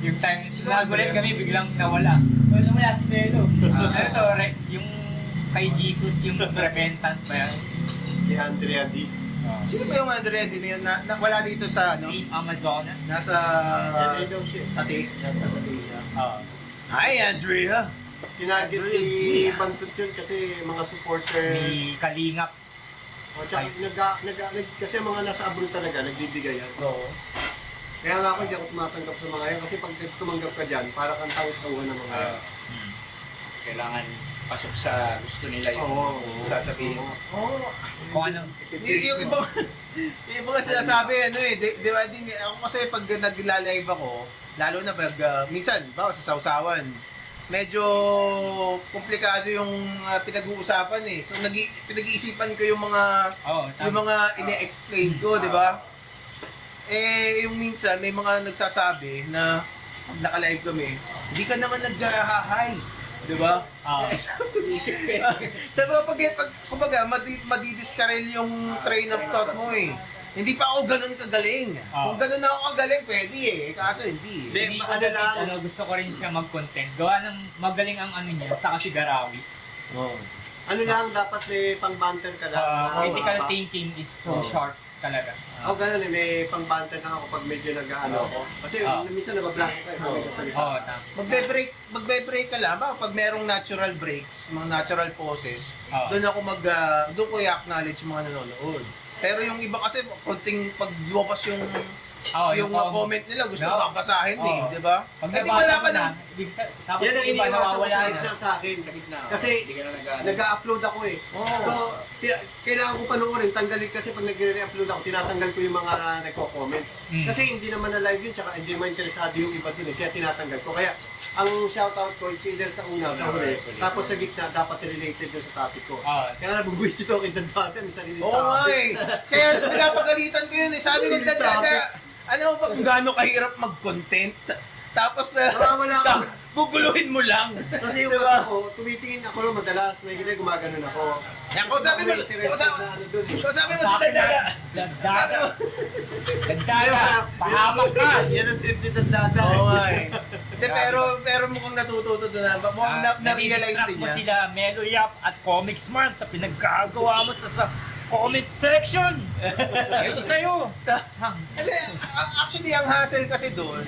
Yung time, nagulat kami, biglang nawala. Wala wala si Belo. Ano to, yung kay Jesus, yung repentant ba yan? Si Andrea D. Sino ba yung Andre din yun na wala dito sa ano? Team Amazona. Nasa Yan ay daw siya. Tate, nasa Tate siya. Oo. Hi Andrea. Tinagit Andrea ni D. Bantot yun kasi mga supporter. May kalingap. O tsaka kasi mga nasa abroad talaga, nagbibigay yan. Oo. Kaya nga ako hindi ako tumatanggap sa mga yan kasi pag tumanggap ka dyan, para kang tawag-tawa ng mga yan. Kailangan pasok sa gusto nila yung Oo. sasabihin. Oo. Kung ano. Yung iba kasi sinasabi, ano eh, di ba din, ako kasi pag nagla-live ako, lalo na pag, minsan, ba, sa sausawan, medyo komplikado yung pinag-uusapan eh. So, pinag-iisipan ko yung mga, Oo, yung mga ine-explain ko, di ba? Eh, yung minsan, may mga nagsasabi na, pag naka-live kami, hindi ka naman nag-hi. Di ba? Isip ka. Sabi ko, kumbaga, madidiskarel yung train of thought mo eh. Hindi pa ako ganun kagaling. Kung ganun ako kagaling, pwede eh. Kaso hindi eh. Hindi ko gusto ko rin siya mag-content. Gawa ng magaling ang ano niya, sa Kasigarawi. Oh. Ano lang, dapat may pang-banter ka lang. Critical thinking is so sharp talaga. Ako ganun eh, may pang-banter lang ako pag medyo nag-ano ako. Kasi minsan nabablank ka eh, pag may kasalita. Oo, tama. Magbe-break ka lang ba? Pag merong natural breaks, mga natural pauses, Oo. doon ko i-acknowledge yung mga nanonood. Pero yung iba kasi, konting pag lumabas yung yung mga comment nila, gusto No. babasahin eh, Oo. di ba? Pag Eh di nabasa wala mo ka na, na. tapos Yan ang yung iba iniiwasan ko nawawala sa na. gitna sa akin. Sa gitna. Kasi, hindi ka na nag-ano. Nag-upload ako eh. Oo. So, kailangan ko panoorin, tanggalin kasi pag nagre-upload ako, tinatanggal ko yung mga nagko-comment. Kasi hindi naman na live yun, tsaka hindi naman interesado yung iba dun eh, kaya tinatanggal ko. Kaya, ang shoutout ko, it's either sa una, sa huli, tapos sa gitna, dapat related dun sa topic ko. Oo. Kaya nabubuisit ako kay Dandada, may sarili Oo nga eh. Kaya pinapagalitan ko yun eh. Sabi ko, Dada, ano ba kung gaano kahirap mag-content? Tapos, Wala ako. guguluhin mo lang. Kasi yung Diba? mata ko, tumitingin ako lang madalas, may gina gumaganon ako. Yan, kausapin mo, May interested na ano dun eh. kausapin mo si Dada. Gandada. Gandada. Pahamak ka. Yan ang trip ni Dandada. Oo nga eh. Hindi, pero mukhang natututo doon na. Mukhang na-realize Nadidistract din mo niya. sila, Melo Yap at Comics Mart sa pinagkagawa mo sa comment section. Ito sa'yo. Hindi, actually, ang hassle kasi doon,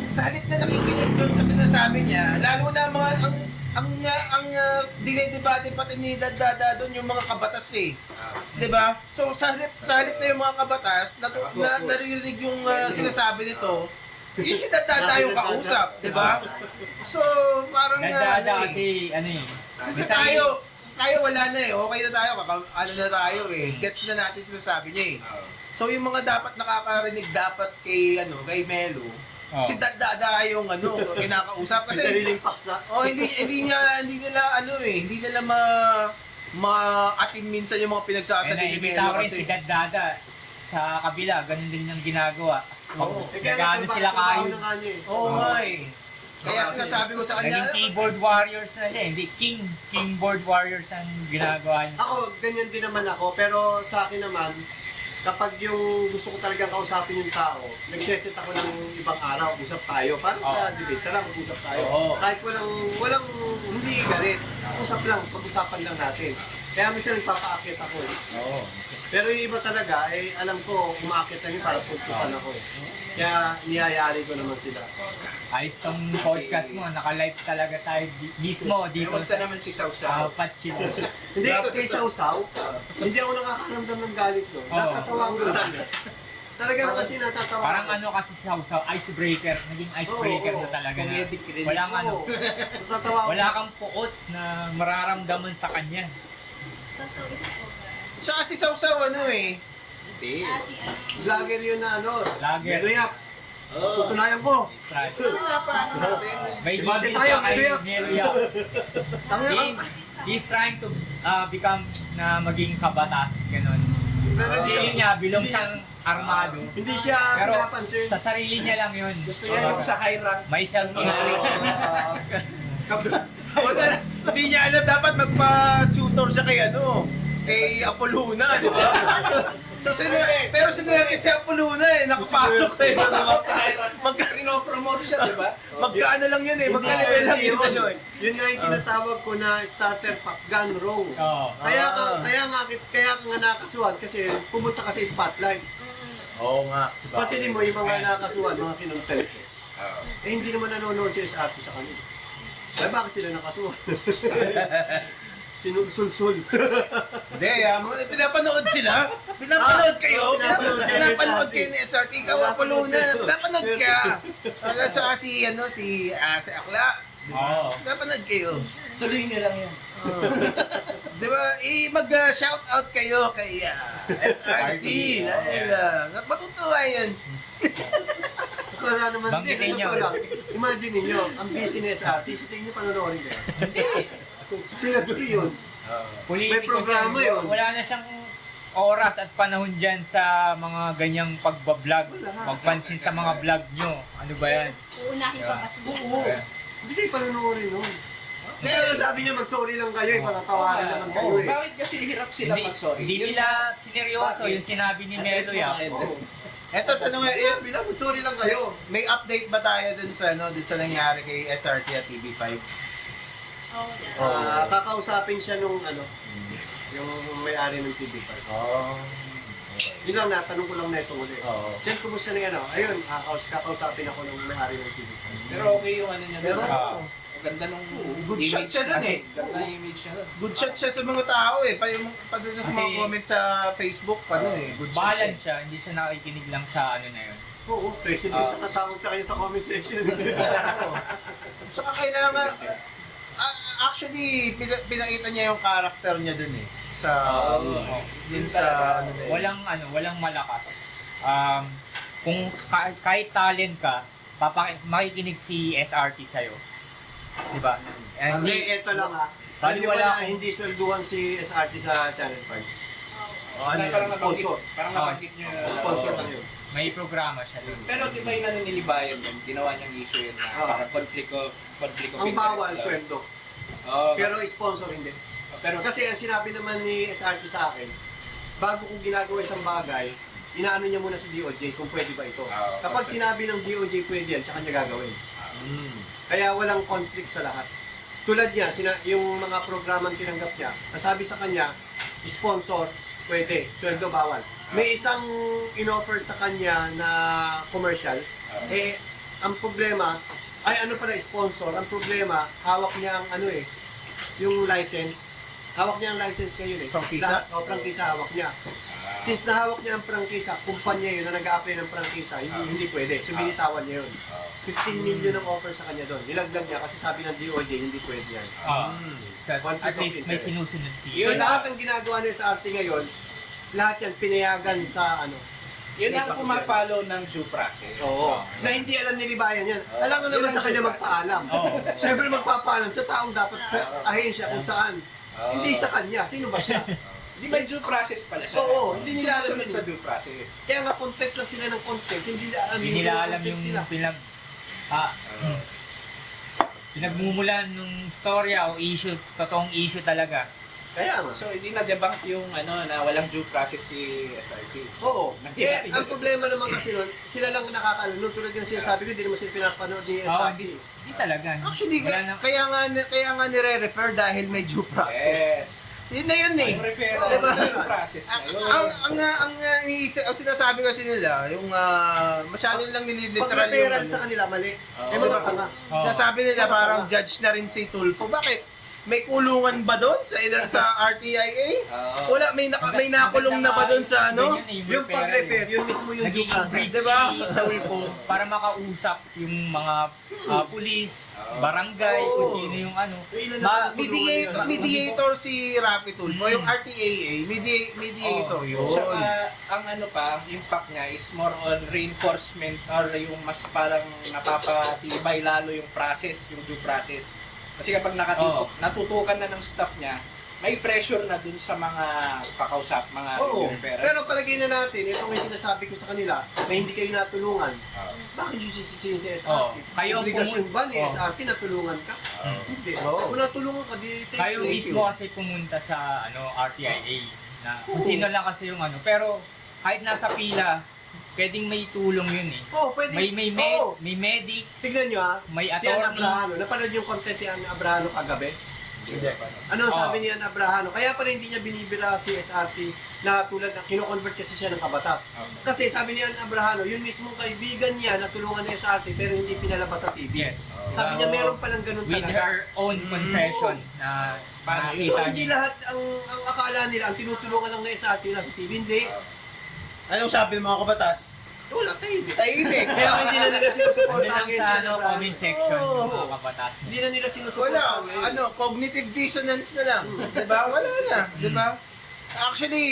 sa halip na nakikinig doon sa sinasabi niya, lalo na mga, ang dinedebate pati ni Dada doon yung mga kabatas eh. Di ba? So, sa halip na yung mga kabatas, naririnig yung sinasabi nito, yung si Dada yung kausap, di ba? So, parang Gandada ano eh. kasi, ano eh. Kasi tayo wala na eh. Okay na tayo. Ano na tayo eh. Gets na natin sinasabi niya eh. So yung mga dapat nakakarinig dapat kay Melo, si Dada yung kinakausap May kasi sariling paksa. hindi nila ma-atin minsan yung mga pinagsasabi ni Nakikita Melo ko rin si kasi. Gandada. sa kabila, ganun din yung ginagawa. Oo. Nag-ano sila kayo. Oo nga eh. Kaya sinasabi ko sa kanya, Naging keyboard warriors na siya, hindi keyboard warriors ang ginagawa niya. Ako, ganyan din naman ako, pero sa akin naman, kapag yung gusto ko talagang kausapin yung tao, nagseset ako ng ibang araw, usap tayo. Para sa debate, tara, mag-usap tayo. Oo. Kahit walang, hindi galit. Usap lang, pag-usapan lang natin. Kaya minsan nagpapaakit ako eh. Oo. Pero yung iba talaga, alam ko, umaakit lang yun para suntusan ako eh. Kaya niyayari ko naman sila. Ayos tong podcast mo, naka-live talaga tayo mismo dito Kamusta sa naman si Sausaw? Patchil. Hindi, kay Sausaw, hindi ako nakakaramdam ng galit no. Oo. Natatawa ko lang. Talagang kasi natatawa Parang ako. ano kasi sa icebreaker, naging icebreaker Oo, na talaga na. Comedic relief. Walang ano, Oo. Natatawa ako. wala kang puot na mararamdaman sa kanya. So, is over. tsaka si Sausaw ano eh. Hindi. Si ano. Vlogger yun na ano. Vlogger. Meloyak. Tutunayan ko. Strat. Paano natin? May Debate hindi tayo, pa kay Meloyak. Meloyak. Tangina ka. He's trying to become na maging kabatas, ganun. Pero hindi Hindi niya, bilong hindi- siyang armado. Hindi siya Pero pinapansin. sa sarili niya lang yun. Gusto niya yung sa high rank. May self-interest. Madalas, hindi niya alam dapat magpa-tutor siya kay ano, kay Apoluna, di ba? Pero sinuwerte si Apoluna eh, nakapasok eh. Magka-promote siya, di ba? Magkaano lang yun eh, magka-level lang yun. Ano, eh. Yun nga yung tinatawag ko na starter pack gun row. Oo. Kaya nga nakasuhan kasi pumunta ka sa spotlight. Oo nga. Kasi mo yung mga nakasuhan, mga kinuntel ko. Eh hindi naman nanonood si SRT sa kanila. Eh bakit sila nakasuhan? Sinulsul. Hindi, pinapanood sila. Pinapanood kayo. Pinapanood kayo ni SRT. Ikaw, Apoluna. Pinapanood ka. At saka si Akla. Oo. Pinapanood kayo. Tuloy niyo lang yan. Di ba? Mag-shout out kayo kay SRT. Dahil matutuwa yun. Wala naman Banggitin din. niyo. Ano lang. Imagine ninyo, ang busy ni SRT, sa tingin niyo panonoorin niya. Senador yun. Politiko May programa siya. yun. Wala na siyang oras at panahon dyan sa mga ganyang pagbablog. Magpansin sa mga vlog nyo. Ano ba yan? Uunahin pa ba siya? Oo. Hindi kayo panonoorin nun. Kaya sabi niya mag-sorry lang kayo, patatawarin naman kayo eh. Bakit kasi hirap sila Hindi, mag-sorry? hindi nila sineryoso yung sinabi ni Melo yan. Eto, tanong nga, Bilang mag-sorry lang kayo. may update ba tayo dun sa nangyari kay SRT at TV5? Oo, yan. Kakausapin siya nung yung may-ari ng TV5. Oo. Yun lang, natanong ko lang na itong ulit. Oo. Then, kumusta na yan? Ayun, kakausapin ako ng may-ari ng TV5. Pero okay yung ano niya. Pero, Ang ganda nung good shot image siya dun kasi. eh. Ganda yung image niya dun. Good shot siya sa mga tao eh. Pa dun sa mga Kasi- comment sa Facebook, good shot Bahalan siya. siya, hindi siya nakikinig lang sa ano na yun. Oo, president sa katawag sa kanya sa comment section. Saka kailangan, actually, pinakita niya yung character niya dun eh. Sa, yun sa, ano na yun. Walang malakas. Kung kahit talent ka, makikinig si SRT sa'yo. Diba? And Hindi, eto lang ha. Bali, Alam niyo ba wala na akong- hindi swelduhan si SRT sa Channel 5? Ano yun? Parang nabanggit, Sponsor. parang nabanggit niyo. Sponsor lang yun. may programa siya doon. Pero di ba yung nanilibayan yun? Ginawa niyang issue yun na parang conflict of Ang interest bawal, daw. sweldo. Oo, Pero sponsor hindi. pero Kasi ang sinabi naman ni SRT sa akin, bago kong ginagawa isang bagay, inaano niya muna si DOJ kung pwede ba ito. Oo, Kapag perfect. sinabi ng DOJ pwede yan, tsaka niya gagawin. Kaya walang conflict sa lahat. Tulad niya, yung mga programang tinanggap niya, nasabi sa kanya, sponsor, pwede, sweldo bawal. May isang inoffer sa kanya na commercial, ang problema, ay ano pala sponsor, ang problema, hawak niya ang yung license. Hawak niya ang license ngayon eh. Prangkisa? Prangkisa hawak niya. Since nahawak niya ang prangkisa, kumpanya yun na nag-a-apply ng prangkisa, hindi pwede. So, binitawan niya yun. 15 million ang offer sa kanya doon. Nilagdag niya kasi sabi ng DOJ, hindi pwede yan. At least may sinusunod So, siya. lahat ng ginagawa niya sa arte ngayon, lahat yan pinayagan sa yun ang pumapalo ng due process. Oo. Na hindi alam ni Libayan yan. Alam ko naman sa kanya magpaalam. Oo. Siyempre magpapaalam sa taong dapat sa ahensya kung saan. Hindi sa kanya. Sino ba siya? Di ba due process pala siya? Oo, hindi nila alam Sunod yun. sa due process. Kaya nga content lang sila ng content, hindi nila alam Hindi nila alam content yung nila. pinagmumulan ng storya o issue, totoong issue talaga. Kaya nga. So, hindi na-debunk yung na walang due process si SRT. Oo. Nahihirapan. Ang problema naman kasi nun, sila lang nakakaalam. Nung tulad yung sinasabi ko, hindi naman sila pinapanood ni Oo, SRT. hindi talaga. Actually, Wala na- kaya nga nire-refer dahil may due process. Yes. Yun na yun eh. Yung referral Oo, diba? diba? Due process na yun. Ang sinasabi kasi nila, yung masyado lang nililiteral Pag yung referral sa kanila, mali. Oo. Eh, mga tanga. Oo. Sinasabi nila parang judge na rin si Tulfo. Bakit? May kulungan ba doon sa RTIA? Oo. Wala, may nakulong na ba doon sa ano? Yung pag-refer, yun mismo yung due Naging process. bridge Diba? si Tulfo para makausap yung mga pulis, barangay, Oo. kung sino yung ano. Yung ilan Ma- na Mediator si Rapi Tulfo. Yung RTAA, mediator yun. Saka, ang ano pa, impact niya is more on reinforcement or yung mas parang napapatibay lalo yung process, yung due process. Kasi kapag natutukan na ng staff niya, may pressure na dun sa mga kakausap, mga Oo. referrals. Pero palagay na natin, ito yung sinasabi ko sa kanila, na hindi kayo natulungan. Bakit yung sisisihin si SRT? Oo. Kayo ang Obligasyon ba ni Oo. SRT na tulungan ka? Hindi. Kung natulungan ka, di Kayo mismo kasi pumunta sa RTIA na kung sino lang kasi yung ano. Pero kahit nasa pila, pwedeng may tulong yun eh. Oo, pwede. Oo. May medics, Tignan nyo ha, may si Ann attorney. Abrahano, napanood yung content ni Ann Abrahano kagabi? Hindi. Ano Oo. sabi ni Ann Abrahano? Kaya pala hindi niya binibira si SRT na tulad na kino-convert kasi siya ng kabatas. Kasi sabi ni Ann Abrahano, yun mismong kaibigan niya na tulungan ni SRT pero hindi pinalabas sa TV. Yes. Sabi niya meron palang ganun With talaga. her own confession na Paano So yun? nakita hindi niya. lahat ang akala nila, ang tinutulungan lang na SRT na sa TV. Hindi. Anong sabi ng mga kabatas? Wala tayo. Hindi. Tahimik. Kaya hindi na nila Nandun sinusuportahan lang sa comment section Oo. yung mga kabatas. Hindi na nila Wala, sinusuportahan ngayon. cognitive dissonance na lang. Diba? Wala na. Diba? Actually,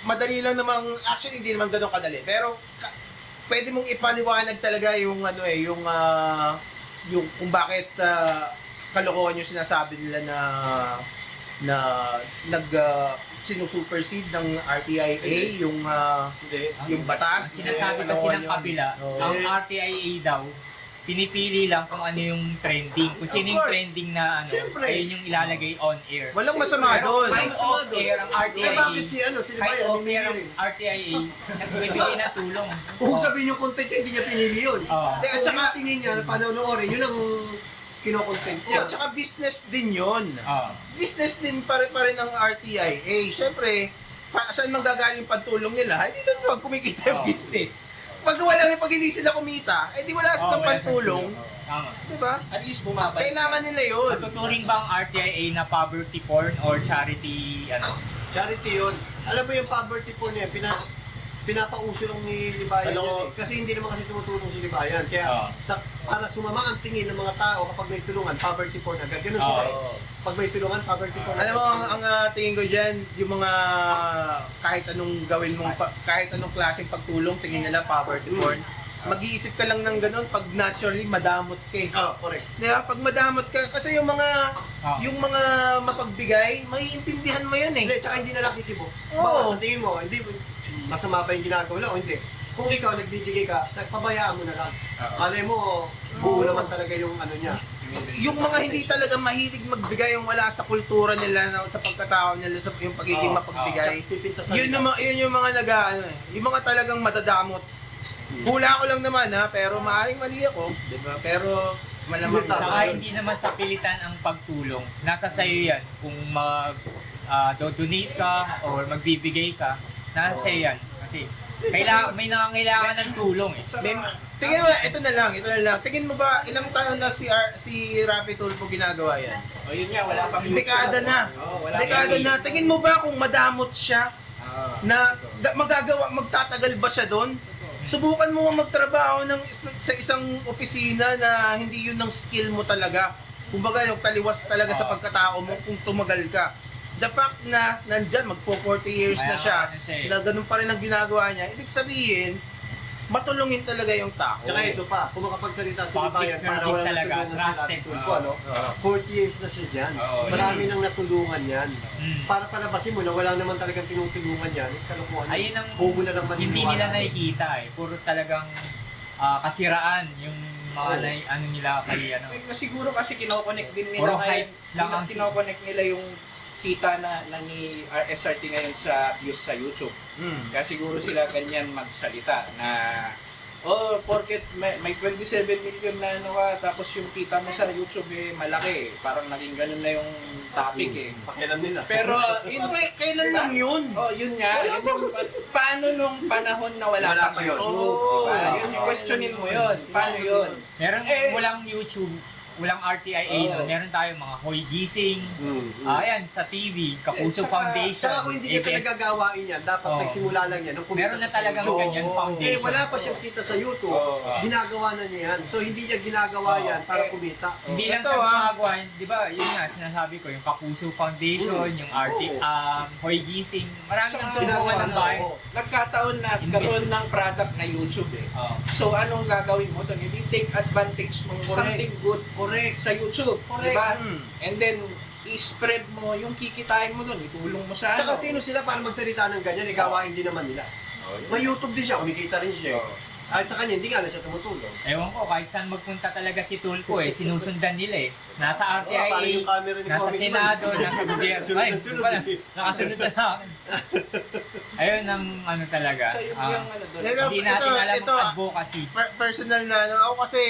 madali lang namang, actually hindi naman ganun kadali. Pero, pwede mong ipaliwanag talaga yung yung kung bakit kalokohan yung sinasabi nila na sinusupersede ng RTIA yung Hindi. yung batas. Sinasabi kasi Kalokohan ng yun. kabila, Oo. ang RTIA daw, pinipili lang kung ano yung trending. Kung sino Of yung course. trending na ano, Siyempre. ayun yung ilalagay on air. Walang masama doon. Kahit off-air ang RTIA, Eh bakit si kahit Bayan, off-air ang rin? RTIA, nagbibigay ng tulong. Kung Oo. sabihin yung content niya, hindi niya pinili yun. Oo. At saka tingin niya, panonoorin, yun ang kinokontent niya. Oh, tsaka business din yun. Oo. Business din pa rin ng RTIA. Siyempre, saan manggagaling yung pantulong nila? Hindi doon pag kumikita yung Oo. business. Pag hindi sila kumita, di wala silang Oo, wala siyang pantulong. tulong. Oo. Tama. Di ba? At least bumabalik. Kailangan nila yun. Matuturing ba ang RTIA na poverty porn or charity ano? Charity yun. Alam mo yung poverty po niya, pinapauso lang ni Libayan Alam yan ko. eh. Kasi hindi naman kasi tumutulong si Libayan. Kaya Oo. para sumama ang tingin ng mga tao kapag may tulungan, poverty porn agad. Ganun sila eh. Oo. Pag may tulungan, poverty porn Alam mo, ang tingin ko dyan, yung mga kahit anong gawin mong, kahit anong klaseng pagtulong, tingin nila poverty porn. Mag-iisip ka lang ng ganun pag naturally madamot ka eh. Oo, correct. Di ba? Pag madamot ka, kasi yung mga Ah. yung mga mapagbigay, maiintindihan mo yan eh. Hindi, tsaka hindi na lang titibo. Oo. Baka sa tingin mo, hindi, masama ba yung ginagawa o hindi. Kung ikaw nagbibigay ka, pabayaan mo na lang. Alay mo, buo naman talaga yung ano niya. Yung mga hindi talaga mahilig magbigay, yung wala sa kultura nila, sa pagkatao nila, sa yung pagiging Oo. mapagbigay. Pipinta sa Yun yung mga nag-ano eh. Yung mga talagang madadamot. Hula ko lang naman ha, pero maaaring mali ako, di ba? Pero malamang Tama. Saka hindi naman sa pilitan ang pagtulong. Nasa sayo yan. Kung donate ka or magbibigay ka, nasa sayo yan. Kasi may nangangailangan ng tulong eh. Tingin mo, ito na lang. Tingin mo ba, ilang taon na si Rapi Tulfo ginagawa yan? O yun nga, wala pang Dekada na. Oo, wala Dekada pang na. leads. Tingin mo ba kung madamot siya, Oo. na magtatagal ba siya doon? Subukan mo nga magtrabaho sa isang opisina na hindi yun ng skill mo talaga. Kumbaga yung taliwas talaga sa pagkatao mo kung tumagal ka. The fact na nandyan, magpo 40 years na siya, Mayaman na siya eh. na ganun pa rin ang ginagawa niya, ibig sabihin, matulungin talaga yung tao. Tsaka ito pa, kung makapagsalita si Public Bayan para service wala talaga, natulungan sila trusted. Tulfo, ano? 40 years na siya dyan. Oo, Marami nang natulungan yan. Mm. Para palabasin mo na wala naman talagang tinutulungan yan, kalukuhan. Ayun ang Bobo na lang hindi maniniwala. nila nakikita eh. Puro talagang kasiraan yung mga ano nila kay ano. Siguro kasi kinoconnect din nila Puro ngayon. hype lang ang Kinoconnect nila yung kita na ni SRT ngayon sa views sa YouTube. Kaya siguro sila ganyan magsalita na porket may 27 million na ano ka, tapos yung kita mo sa YouTube malaki. Parang naging ganun na yung topic Pakialam nila. Pero Kailan lang yun? yun nga. Paano nung panahon na wala Wala kang pa yun. YouTube? Oo. Diba? Yun yung questionin mo yun. Paano yun? Meron Eh, walang YouTube, walang RTIA, Oo. meron tayong mga Hoy Gising, ayan sa TV, Kapuso Tsaka- Foundation. Tsaka kung hindi niya ABS. pinagagawain yan, dapat Oo. nagsimula lang yan. Nung kumita Meron na siya sa talagang YouTube. ganyan foundation. Wala pa siyang kita sa YouTube, Oo. ginagawa na niya yan. So hindi niya ginagawa Oo. yan para Eh, kumita. Hindi lang Ito, siya ah. gumagawa, di ba, yun nga, sinasabi ko, yung Kapuso Foundation, yung Hoy Gising, marami nang Ginagawa tulungan ng na, bayan. oo. Nagkataon na karoon ng product na YouTube Oo. So anong gagawin mo doon? Hindi take advantage ng Correct. something good sa YouTube. Correct. Diba? And then, i-spread mo yung kikitain mo doon. Itulong mo sa Tsaka sino sila para magsalita ng ganyan, gawain din naman nila. May YouTube din siya, kumikita rin siya. At sa kanya, hindi nga na siya tumutulong. Ewan ko, kahit saan magpunta talaga si Tulfo sinusundan nila eh. Nasa Oo, parang yung RTIA, camera ni nasa Congressman. Senado, nasa gobyerno. Sunod Ay, na sunod wala, eh. nakasunod na sa akin. Ayun ang ano talaga. So, yung ano doon. Ito- Hindi natin alam ito, ang advocacy. Personal na ano, ako kasi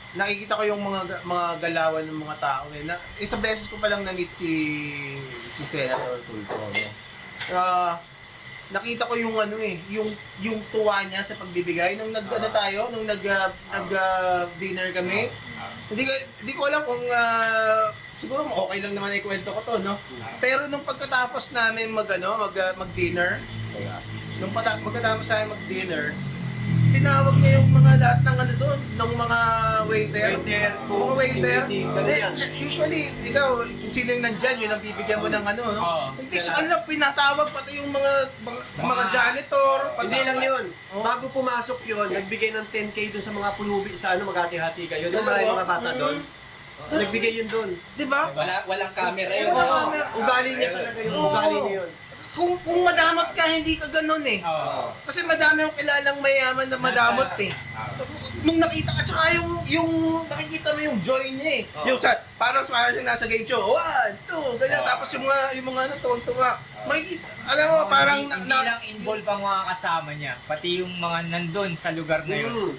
nakikita ko yung mga galawan ng mga tao isang beses ko pa lang na-meet si Senator Tulfo. No? Nakita ko yung yung tuwa niya sa pagbibigay nung dinner kami. Hindi ko alam kung siguro okay lang naman ikwento ko to, no. Pero nung pagkatapos namin mag-dinner, pagkatapos namin mag-dinner, tinawag niya yung mga lahat ng doon, ng mga waiter. Mga waiter. Usually, ikaw, kung sino yung nandyan, yun ang bibigyan mo ng no? Oo. Hindi, sa kanila, pinatawag pati yung mga janitor. Hindi lang yun. Bago pumasok yun, nagbigay ng 10K doon sa mga pulubi sa magati-hati kayo. Yung mga bata doon. Nagbigay yun doon. Di ba? Walang camera yun. Walang Oo. camera. Ugali niya talaga yung Oo. ugali niya yun. Kung madamot ka, hindi ka ganun eh. Oo. Kasi madami yung kilalang mayaman na madamot eh. Nung nakita ka, tsaka yung nakikita mo yung joy niya eh. Yung parang siya nasa game show, 1, 2, ganyan. Tapos yung mga tuwang-tuwa. Makikita, alam mo, parang hindi lang involved ang mga kasama niya, pati yung mga nandun sa lugar na yun.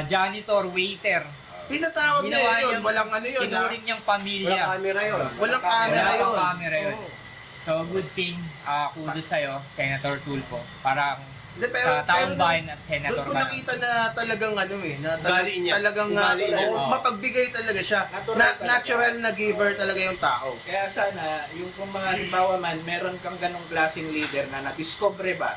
Janitor, waiter, pinatawag niya ginawa yun. niyang- Walang yun ha. tinuring niyang pamilya. Walang camera yun. Walang camera Wala yun. pang camera yun. So, good thing, kudos sa'yo, Senator Tulfo. Parang Hindi, sa taong bayan at senator doon ko ka. nakita na talagang na Ugali niya. talagang Ugali niya. mapagbigay talaga siya. Natural na giver talaga yung tao. Kaya sana, yung kung mga halimbawa man, meron kang ganong klaseng leader na na-discover ba,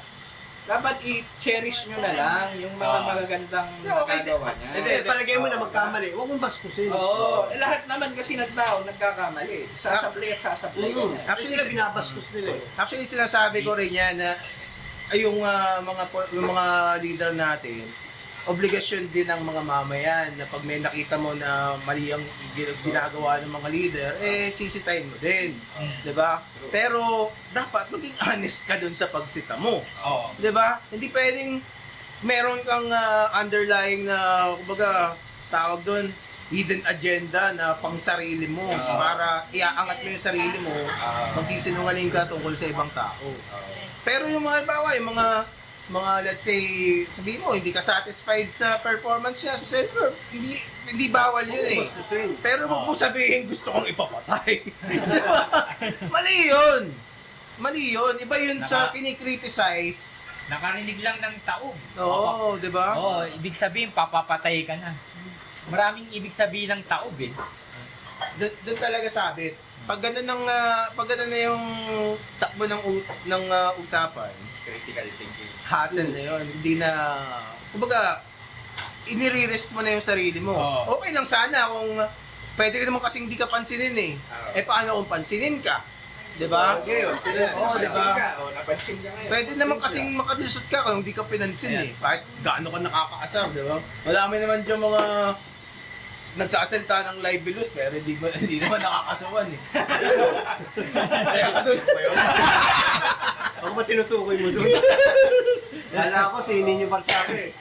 dapat i-cherish nyo na lang yung mga magagandang Okay, nagagawa niya. hindi. Palagay mo na magkamali, huwag mong bastusin. Oo, lahat naman kasi nagtao, nagkakamali. Sasablay at sasablay. Actually, sila binabastos nila eh. Actually, sinasabi ko rin yan na yung mga leader natin, obligasyon din ng mga mamayan na pag may nakita mo na mali ang ginagawa ng mga leader, sisitahin mo din. 'Di ba? Pero dapat maging honest ka dun sa pagsita mo. Oo. 'Di ba? Hindi pwedeng meron kang underlying na kumbaga tawag doon hidden agenda na pang sarili mo para iaangat mo yung sarili mo magsisinungaling ka tungkol sa ibang tao. Pero yung mga bawa, yung mga let's say sabihin mo hindi ka satisfied sa performance niya sa senator, hindi bawal yun eh. Bastusin. Pero wag mo sabihin gusto kong ipapatay. Di ba? Mali yun. Mali yun. Iba yun sa kinikriticize. Nakarinig lang ng taog. Oo, di ba? Oo, ibig sabihin, papapatay ka na. Maraming ibig sabihin ng taog eh. Doon talaga sabit. Pag ganun na yung takbo ng usapan, Critical thinking. hassle na yun. Hindi na, kumbaga, inire-risk mo na yung sarili mo. Oo. Okay lang sana kung pwede ka naman kasing hindi ka pansinin eh. Oo. Eh paano kung pansinin ka? Di ba? Ngayon, Oo, di ba? Napansin ka ngayon. Pwede naman kasing makalusot ka kung hindi ka pinansin eh. Kahit gaano ka nakakaasar, di ba? Madami naman dyan mga nagsasalita ng libelous pero hindi naman nakakasawan eh. Kaya ka doon. Ako ba tinutukoy mo doon? Lala ko, si Ninyo Barsabe.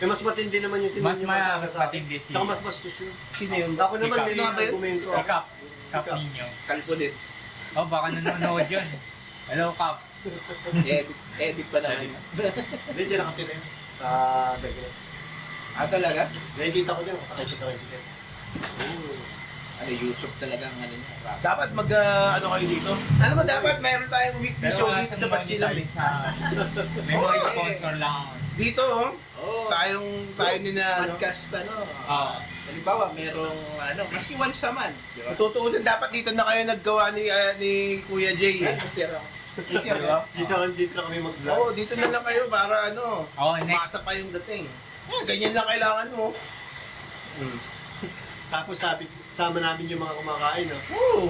Eh, mas matindi naman yung si Mas Ninyo Barsabe mas sa akin. matindi si... Tsaka mas bastos yun. Sino yun? Ako naman, Si hindi Kap. yung argumento. Si Cap. Cap ninyo. Kalpo din. Oh, baka nanonood yun. Hello, Cap. Edit pa naman. Hindi, dyan nakatira yun. Sa Dagres. Talaga? Nakikita ko dyan, kasakay sa tricycle. Ano, YouTube talaga ang ano niya. rap. Dapat ano kayo dito? Alam mo, dapat meron tayong weekly show wala dito sa siyang Pachilam. monetize sa... May mga sponsor lang ako. Dito, Oo. tayo ni na, Podcast Oo. Halimbawa, merong maski once a month. Di ba? tutuusin dapat dito na kayo naggawa ni Kuya Jay. Ay, sira. Di ba? Dito na kami mag-vlog. Oo, dito na lang kayo para Oo, next. masa pa yung dating. Ganyan lang kailangan mo. Tapos sabi, sama namin yung mga kumakain. No? Oo.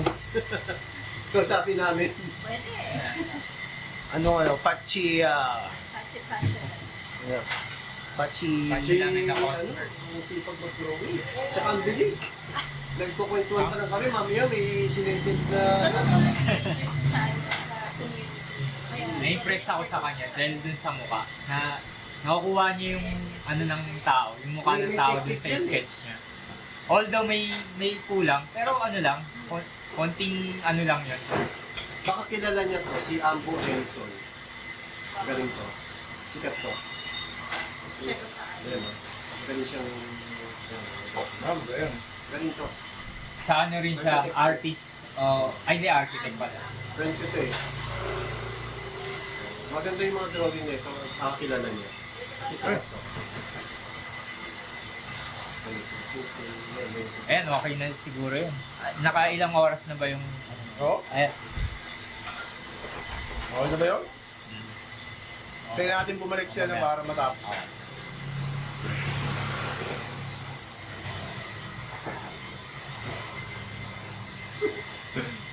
Kausapin namin. Pwede. Pachi, Patch it. Pachi, Pachi. namin na customers. Ang sipag mag-drawing. Tsaka ang bilis. Nagkukwentuhan pa lang kami, mamaya may sinesend na... Sa community. Kaya, Na-impress ako sa kanya dahil dun sa mukha na nakukuha niya yung ng tao, yung mukha ng tao dun sa sketch niya. Although may kulang, pero konting lang yun. Baka kilala niya to, si Ambo Henson. Galing to. Sikat to. check ko saan. Ayan, no? Galing siyang... Galing to. Sa rin siya, artist, hindi architect pala. Friend ko to eh. Maganda yung mga drawing nito, kilala niya. Kasi sikat to. Ayan, okay na siguro yun. Nakailang oras na ba yung... Oo. Ayan. Okay na ba yun? Kaya natin bumalik siya na para matapos.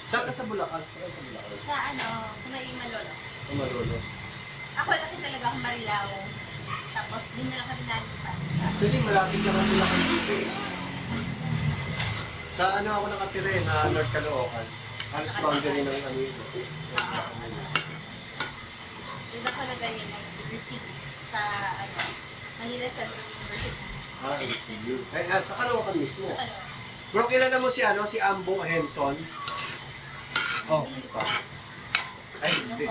Saan ka sa Bulacan? Saan sa Bulacan? Sa may Malolos. Malolos. Ako laki talaga akong Marilao. Tapos doon na lang kami nalipat. Actually, malapit naman Bulacan dito eh. Sa ako nakatira eh, na North Caloocan. Halos boundary ng ano yun. Doon ako nag-receive sa Manila Central University. NTU. Sa Caloocan mismo. Ano? Bro, kilala mo si si Ambo Henson? Oh, Ay, hindi.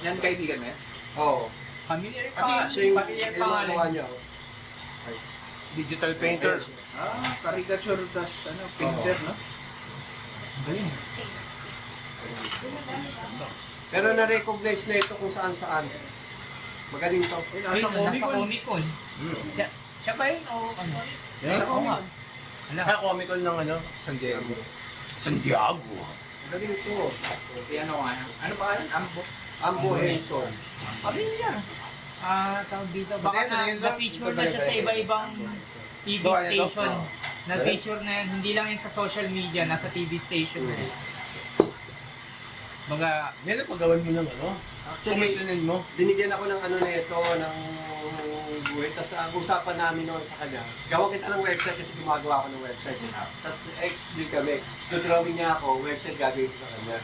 Yan kaibigan mo yan? Oo. familiar pa. Siya yung Familiar yung pa nga magawa rin. niya. Digital painter. Caricature painter, no? Galing. Pero na-recognize na ito kung saan-saan. Magaling to. Nasa Comic Con. Siya ba yun? O ano? Yan? Oo nga. Ala. Comic Con ng Santiago. Santiago. Magaling to. Ano pa yan? Ambo? Ambo Henson. Familiar. Tawag dito. Baka Hindi, na-feature na siya sa iba-ibang TV station. Na-feature na yan. Hindi lang yung sa social media, nasa TV station na yan. Baga, Yan ang paggawan mo ng Actually, commissionin mo. binigyan ako ng nito, ng buhay. Tapos ang usapan namin noon sa kanya, gawa kita ng website kasi gumagawa ako ng website. Tapos ex din kami. Drawing niya ako, website gagawin ko sa kanya.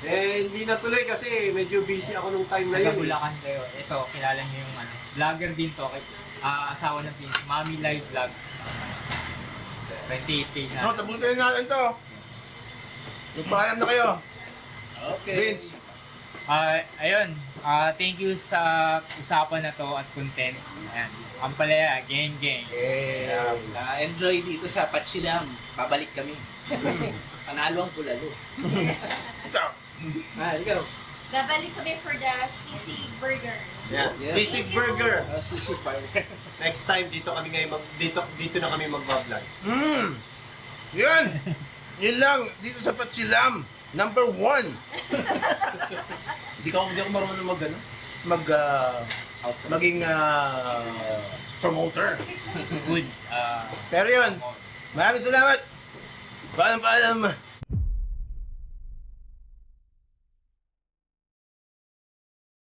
Hindi natuloy kasi medyo busy ako nung time na yun. Bulacan kayo. Ito, kilala niyo yung vlogger din to. Asawa ng Vince. Mami Live Vlogs. 28K na. Tapusin natin to. Magpaalam na kayo. Okay. Vince. Ayun. Thank you sa usapan na to at content. Ayan. Ampalaya, gang. Na-enjoy dito sa Pachilam. Babalik kami. Panalo ang bulalo. Ikaw. Ikaw. Babalik kami for the CC Burger. Yeah. Yes. Basic Burger. Sisig Burger. Next time dito kami ngayon dito na kami magba-vlog. Yan. Yun lang. Dito sa Pachilam. Number 1. Hindi ako marunong maging promoter. Good. Pero yun, maraming salamat. Paalam.